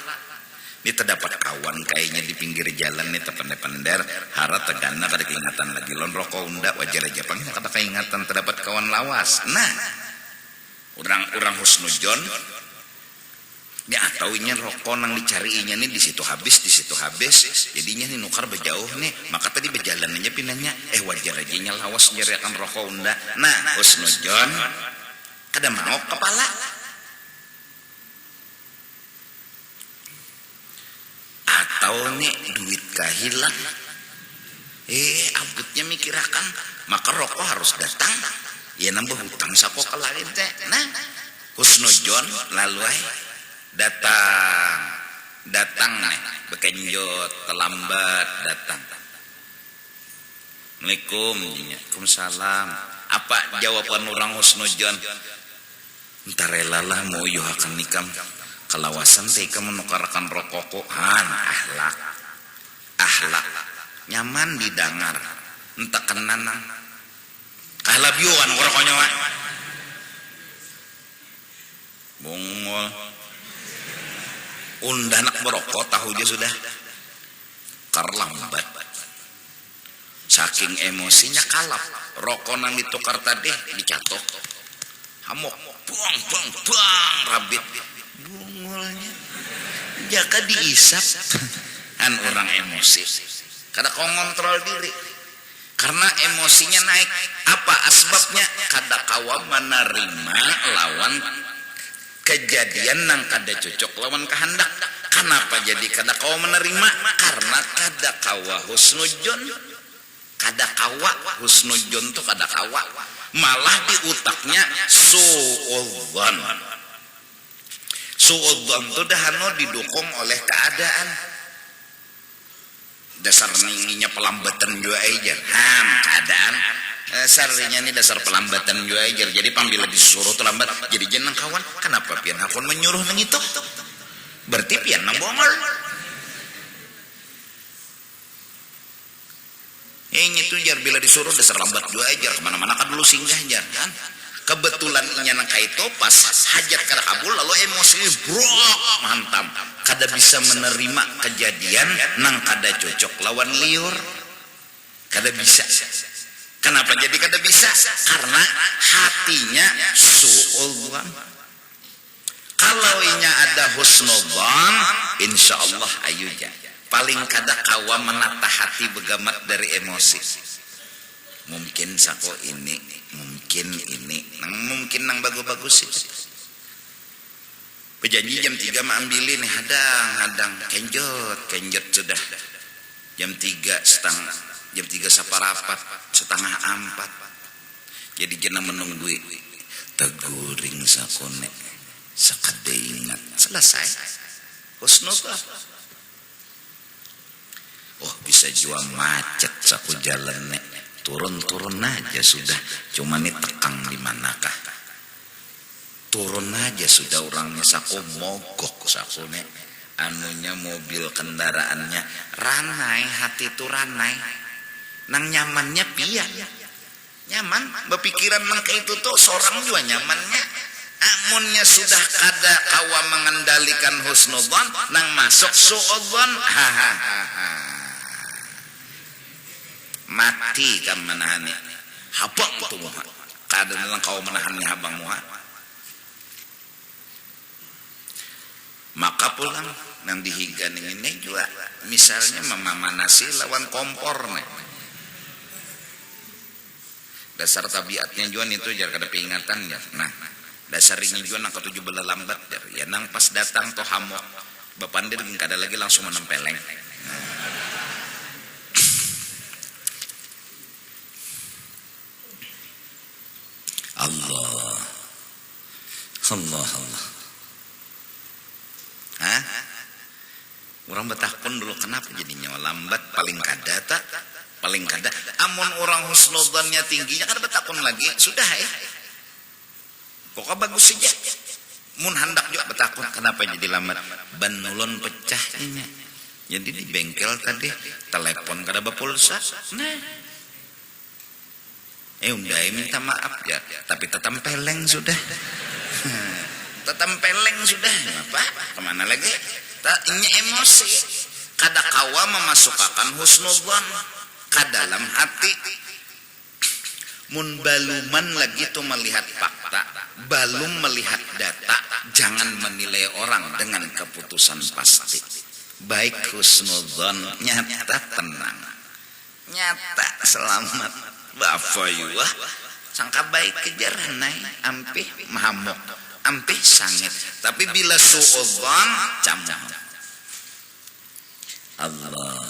Ini terdapat kawan kayaknya di pinggir jalan nih tependek-pendek harap tegana kada keingatan lagi lon rokok unda wajar aja pangnya kada keingatan terdapat kawan lawas. Nah orang husnudzon dia taunya rokok nang dicariinya nih di situ habis jadinya nih nukar berjauh nih maka tadi berjalan aja pinanya wajar aja nya lawas nyari akan rokok unda. Nah husnudzon kada mau kepala atau nih duit kahilang abutnya mikirakan maka rokok harus datang ya nambah hutang sako ke lain teh. Nah husnudzon lalu datang nih bekenjot terlambat datang Assalamualaikum Waalaikumsalam apa jawaban orang husnudzon entar relalah mau yuhakan nikam kelawasan teh kamu menukarkan rokokohan ahlak nyaman didengar entah kenana kahalabiuan rokoknya bungol undanak merokok tahu aja sudah karlambat saking emosinya kalap rokok nang ditukar tadi dicatok hamok buang rabit bungulnya jaka diisap kan orang emosi kada kau ngontrol diri karena emosinya naik. Apa asbabnya? Kada kawa menerima lawan kejadian nang kada cocok lawan kehendak. Kenapa jadi kada kawa menerima? Karena kada kawa husnudzon. Kada kawa husnudzon tuh kada kawa, malah di utaknya suudzon. Suudzon tuh dahano didukung oleh keadaan. Dasar ninginya pelambatan jua aja keadaan dasarnya ini dasar pelambatan jua aja. Jadi pambila disuruh tuh lambat jadi jenang kawan. Kenapa pian hakun menyuruh nang itu? Berarti pian nang bongol. Ini tuh jar bila disuruh dasar lambat jua aja kemana-mana kan dulu singgah jar kan. Kebetulan inya nang kaito pas hajat kada kabul lalu emosi brok mantap. Kada bisa menerima kejadian nang kada cocok lawan liur. Kada bisa. Kenapa jadi kada bisa? Karena hatinya suudzon. Kalau inya ada husnudzon, insyaallah ayuja. Paling kada kawa menata hati begamat dari emosi. Mungkin sako ini, mungkin ini, mungkin nang bagus-bagus sih. Berjanji jam 3 ambilin hadang kenjot sudah jam 3 separapat setengah 4 jadi jenang menunggu teguring sakone sakade ingat selesai husnudzon. Oh bisa jual macet saku jalan nek turun aja sudah cuma nih tekang di manakah turun aja sudah orangnya saku mogok saku nek anunya mobil kendaraannya ranai hati itu ranai nang nyamannya pian nyaman berpikiran nang kayak itu tuh seorang juga nyamannya amunnya sudah kada kawa mengendalikan husnudzon nang masuk suudzon mati kan menahani habang tuh muha kada nang kawa menahani habang muha. Maka pulang nang dihigan ini juga misalnya memamanasi lawan kompor nih. Dasar tabiatnya juga itu jar kada peringatan ya. Nah, dasar ini juga nang ketujuh bela lambat jar. Ya nang pas datang toh hamok bapandir kada lagi langsung menempeleng. Allah. Orang betakun dulu kenapa jadinya lambat paling kada tak paling kada amun orang husnudzannya tingginya kada betakun lagi sudah pokoknya bagus saja mun hendak juga betakun kenapa jadi lambat ban nulon pecahnya jadi di bengkel tadi telepon kada bapulsa nah undai minta maaf ya tapi tetap peleng sudah tetap peleng sudah apa kemana lagi tak ini emosi kada kawa memasukkan husnudzan ke dalam hati mun baluman lagi tuh melihat fakta balum melihat data jangan menilai orang dengan keputusan pasti baik husnudzan nyata tenang nyata selamat bafayuah sangka baik kejar nai ampih mahamuk ampih sangit tapi bila suudzan camah Allah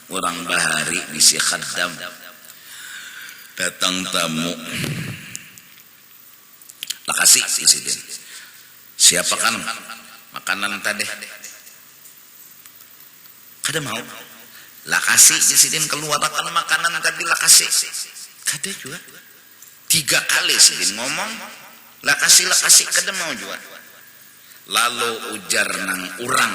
orang bahari bisi khaddam datang tamu lakasi insiden siapa kan makanan tadi kada mau lakasi insiden keluarkan makanan tadi lakasi kada juga 3 kali sidin ngomong lakasi kada mau juga lalu ujar nang urang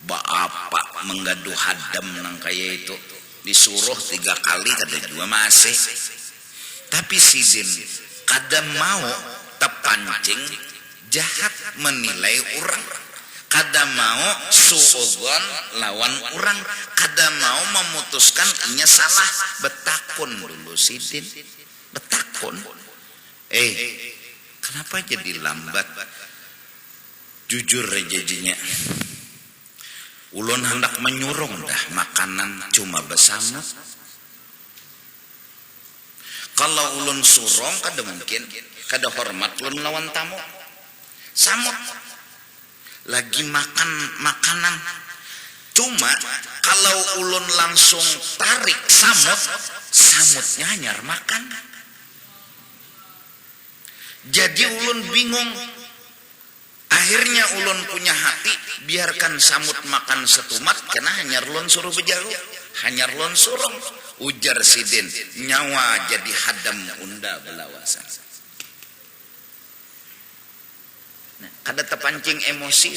bapak menggaduh hadam nang kaya itu disuruh 3 kali kada juga masih tapi sidin kada mau tepancing jahat menilai orang kada mau suudzon lawan orang kada mau memutuskan inya salah betakun dulu sidin betakun kenapa jadi lambat jujur rejejinya ulun hendak menyurung dah makanan cuma bersama kalau ulun surong kada mungkin kada hormat ulun lawan tamu samut lagi makan makanan cuma kalau ulun langsung tarik samutnya hanyar makan jadi ulun bingung akhirnya ulun punya hati biarkan samut makan setumat kena hanyar ulun suruh berjauh hanyar ulun surung ujar sidin nyawa jadi hadam unda belawasan kada terpancing emosi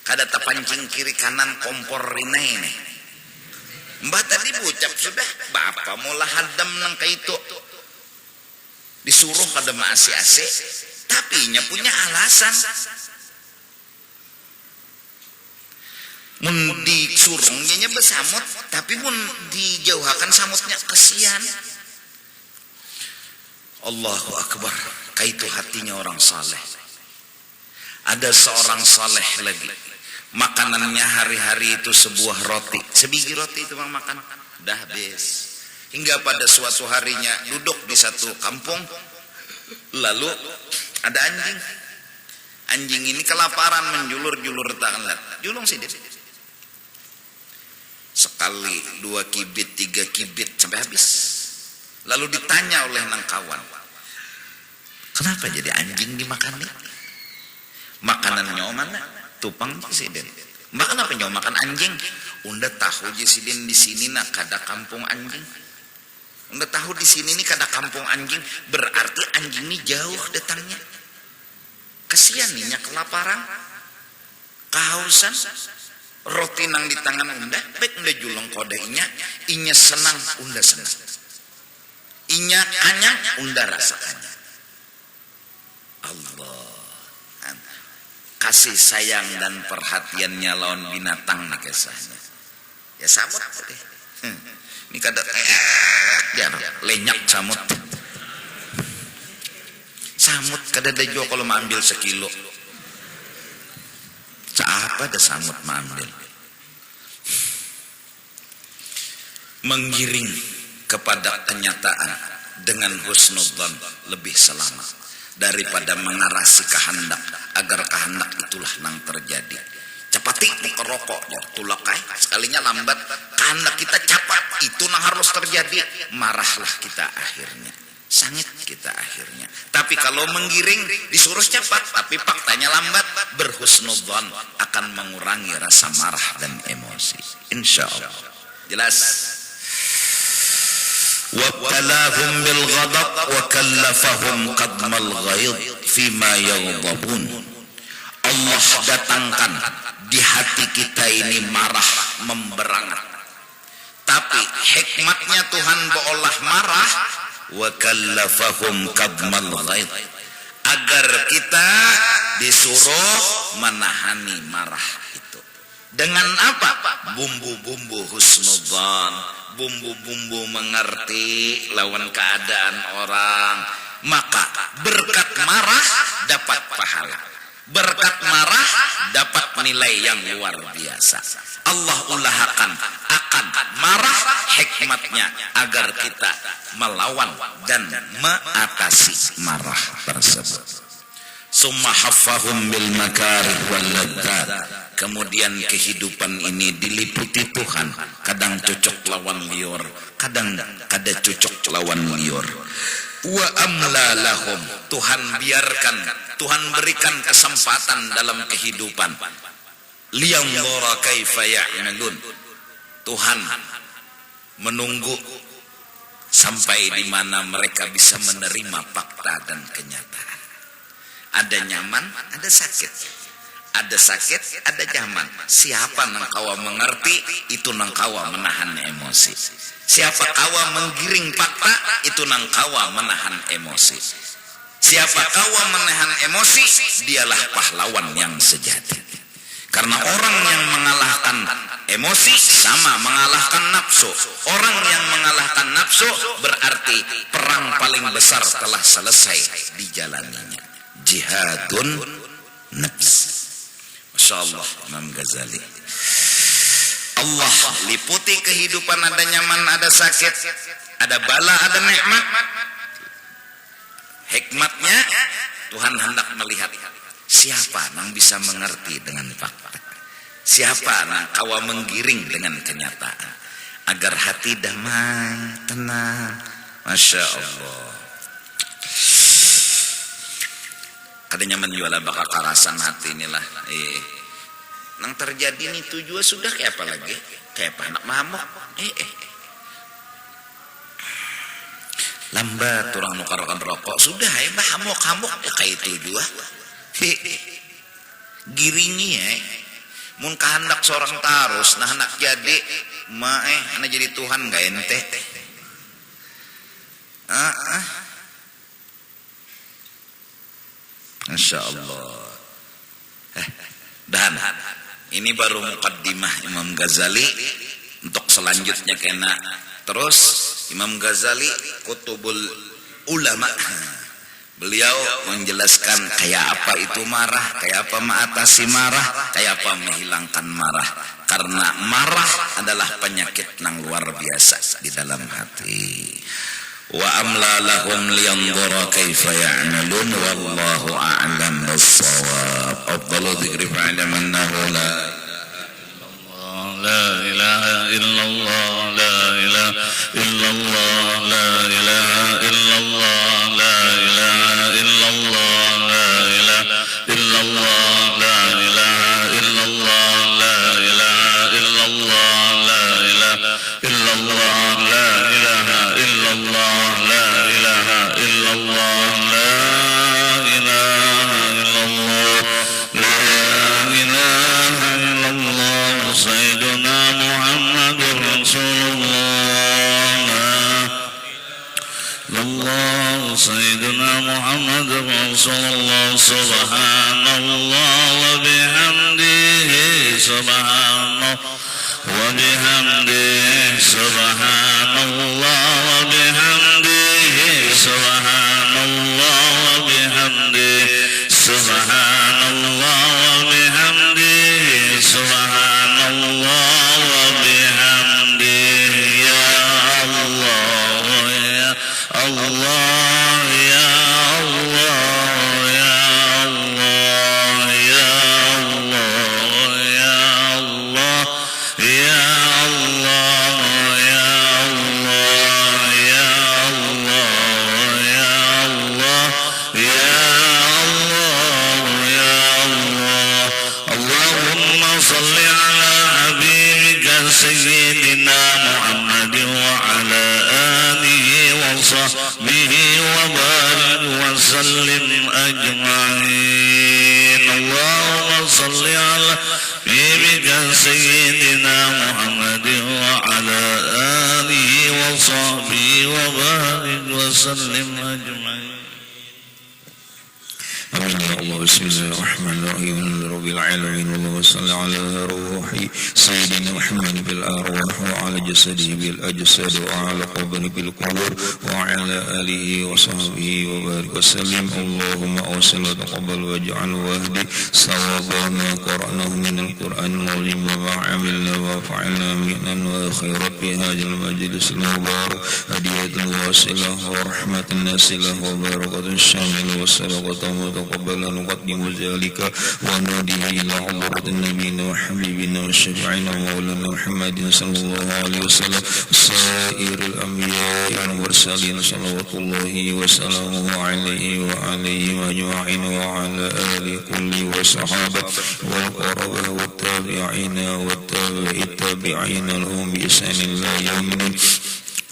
kada terpancing kiri kanan kompor rinai mbah tadi bucap sudah bapak mula hadam nang kaitu disuruh kada maasi-asi tapi nya punya alasan mun disurungnya besamut tapi mun dijauhakan samutnya kesian Allahu Akbar kaitu hatinya orang saleh ada seorang saleh lagi makanannya hari-hari itu sebuah roti sebiji roti itu bang makan dah habis hingga pada suatu harinya duduk di satu kampung lalu ada anjing ini kelaparan menjulur-julur tangan julung sih dia sekali 2 kibit 3 kibit sampai habis lalu ditanya oleh nang kawan kenapa jadi anjing dimakan nih makanannya mana tupang presiden makan apa nyawa makan anjing unda tahu presiden di sini nak kada kampung anjing unda tahu di sini nih kada kampung anjing berarti anjing ini jauh datangnya kesian nih kelaparan kehausan roti nang di tangan unda baik unda julung kode inya senang unda senang inya anyang unda rasakannya Allah kasih sayang dan perhatiannya lawan binatang nih kisahnya ya samut deh ini kada ya lenyak samut kada ada juga kalau ambil sekilo siapa ada samut mengambil menggiring kepada kenyataan dengan husnudzan lebih selamat daripada mengarasi kehendak agar kehendak itulah yang terjadi capati muka rokok tulakai sekalinya lambat kehendak kita capat itu yang harus terjadi marahlah kita akhirnya sangit kita akhirnya tapi kalau menggiring disuruh cepat tapi faktanya lambat berhusnudzan akan mengurangi rasa marah dan emosi insya Allah Jelas. Wabtalahum bil ghadab wa kallafahum qadmal ghaid fima yaghdabun. Allah datangkan di hati kita ini marah memberangat. Tapi hikmatnya Tuhan beolah marah wa kallafahum qadmal ghaid, agar kita disuruh menahani marah itu. Dengan apa? Bumbu-bumbu husnudzan, bumbu-bumbu mengerti lawan keadaan orang. Maka berkat marah dapat pahala, berkat marah dapat nilai yang luar biasa. Allah usahakan akan marah hikmatnya agar kita melawan dan mengatasi marah tersebut. Summa haffahum bil makarih wal ladzat. Kemudian kehidupan ini diliputi Tuhan, kadang cocok lawan liur, kadang kada cocok lawan liur. Wa amla lahum, Tuhan biarkan, Tuhan berikan kesempatan dalam kehidupan. Liyanzura kaifa ya'malun. Tuhan menunggu sampai di mana mereka bisa menerima fakta dan kenyataan. Ada nyaman, ada sakit. Ada sakit, ada nyaman. Siapa nang kawa mengerti, itu nang kawa menahan emosi. Siapa kawa menggiring fakta, itu nang kawa menahan emosi. Siapa kawa menahan emosi, dialah pahlawan yang sejati. Karena orang yang mengalahkan emosi sama mengalahkan nafsu. Orang yang mengalahkan nafsu berarti perang paling besar telah selesai dijalaninya. Jihadun nafs. Masya Allah, Imam Ghazali. Allah liputi kehidupan, ada nyaman, ada sakit, ada bala, ada nikmat. Hikmatnya Tuhan hendak melihat siapa yang bisa mengerti dengan fakta, siapa yang kawa menggiring dengan kenyataan, agar hati damai, tenang. Masya Allah. Kadang nyaman jual bakal karasan hati inilah. Nang terjadi ini tujuan sudah kayak apa lagi? Kayak apa anak mahamok? Lambat orang nukarkan rokok sudah mahamok ya kayak tujuan. Giringi mun kehendak seorang tarus nah anak jadi anak jadi Tuhan gak ente. Masya Allah. Dan ini baru mukaddimah Imam Ghazali. Untuk selanjutnya kena terus Imam Ghazali Kutubul Ulama. Beliau menjelaskan kayak apa itu marah, kayak apa mengatasi marah, kayak apa menghilangkan marah. Karena marah adalah penyakit yang luar biasa di dalam hati. Wa amla lahum liyanzura kaifa ya'malun wallahu a'lam bis-shawab. Afdalu dzikri fa'lam annahu la ilaha illallah, la ilaha illallah, la ilaha illallah, la ilaha illallah, la ilaha illallah, la ilaha illallah, la ilaha illallah, la ilaha illallah, la ilaha illallah. Sayyidina Muhammad Rasulullah subhanallah wa bihamdihi subhanallah wa bihamdihi subhanallah wa bihamdihi subhanallah wa bihamdihi subhanallah wa bihamdihi subhanallah wa bihamdihi ya Allah ya Allah. Ya Allah وصحبه وبارك وسلم أجمعين. اللهم صل على حبيبك سيدنا محمد وعلى آله وصحبه وبارك وسلم أجمعين. آمين يا الله. بسم الله الرحمن الرحيم. الحمد لله رب العالمين. اللهم صل على روح سيدنا محمد بالأرواح وعلى جسده بالأجساد وعلى قبره بالقبور وعلى آله وصحبه وبارك وسلم. اللهم أوصل وتقبل واجعل واهدي صواب ما قرأناه من القرآن العظيم وما عملنا وفعلنا منا وخيرات في هذا المجلس المبارك هدية واصلة ورحمة ناسلة وبركة شاملة وصدقة متقبلة نقدم ذلك ونوديه إلى حضرة نبينا وحبيبنا وشفيعنا مولانا محمد صلى الله عليه وسلم سائر الأنبياء والمرسلين صلوات الله وسلامه عليه وعليهم أجمعين وعلى آل كل وصحابة والقرابة والتابعين والتابعين لهم بإحسان لا يوم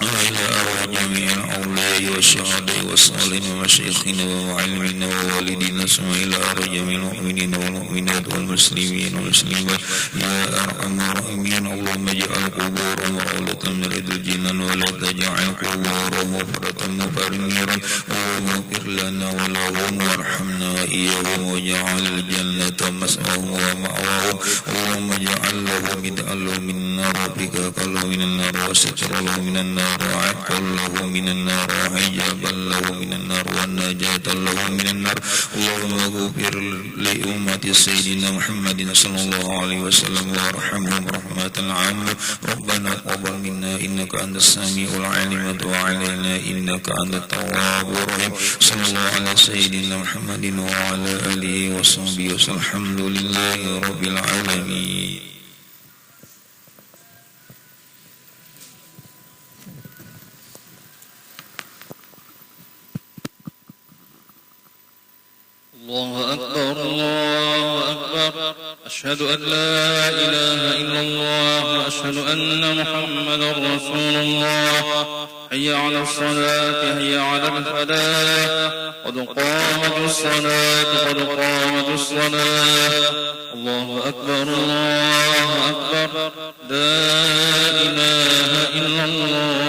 وإلى أرواح جميع الأولياء والشهداء والصالحين ومشايخنا ومعلمين ووالدينا ثم إلى أرواح جميع المؤمنين والمؤمنات والمسلمين والمسلمات يا أرحم الراحمين. اللهم اجعل قبورهم روضة من رياض الجنان ولا تجعل قبورهم حفرة مفرميرا. اللهم اغفر لنا ولهم وارحمنا وإياهم واجعل الجنة مسواهم ومأواهم. اللهم اجعل لهم بدءا لهم من النار وفكاكا لهم من النار وسترا لهم من النار وعتقا له من النار وحجابا له من النار ونجاة له من النار. اللهم اغفر لأمة سيدنا محمد صلى الله عليه وسلم وارحمهم رحمة عامة. ربنا تقبل منا إنك أنت السميع العليم وتب علينا إنك أنت التواب الرحيم. صلى الله على سيدنا محمد وعلى آله وصحبه وسلم. الحمد لله رب العالمين. الله أكبر الله أكبر. أشهد أن لا إله إلا الله وأشهد أن محمدا رسول الله. حي على الصلاة حي على الفلاح قد قامت الصلاة قد قامت الصلاة. الله أكبر الله أكبر. لا إله إلا الله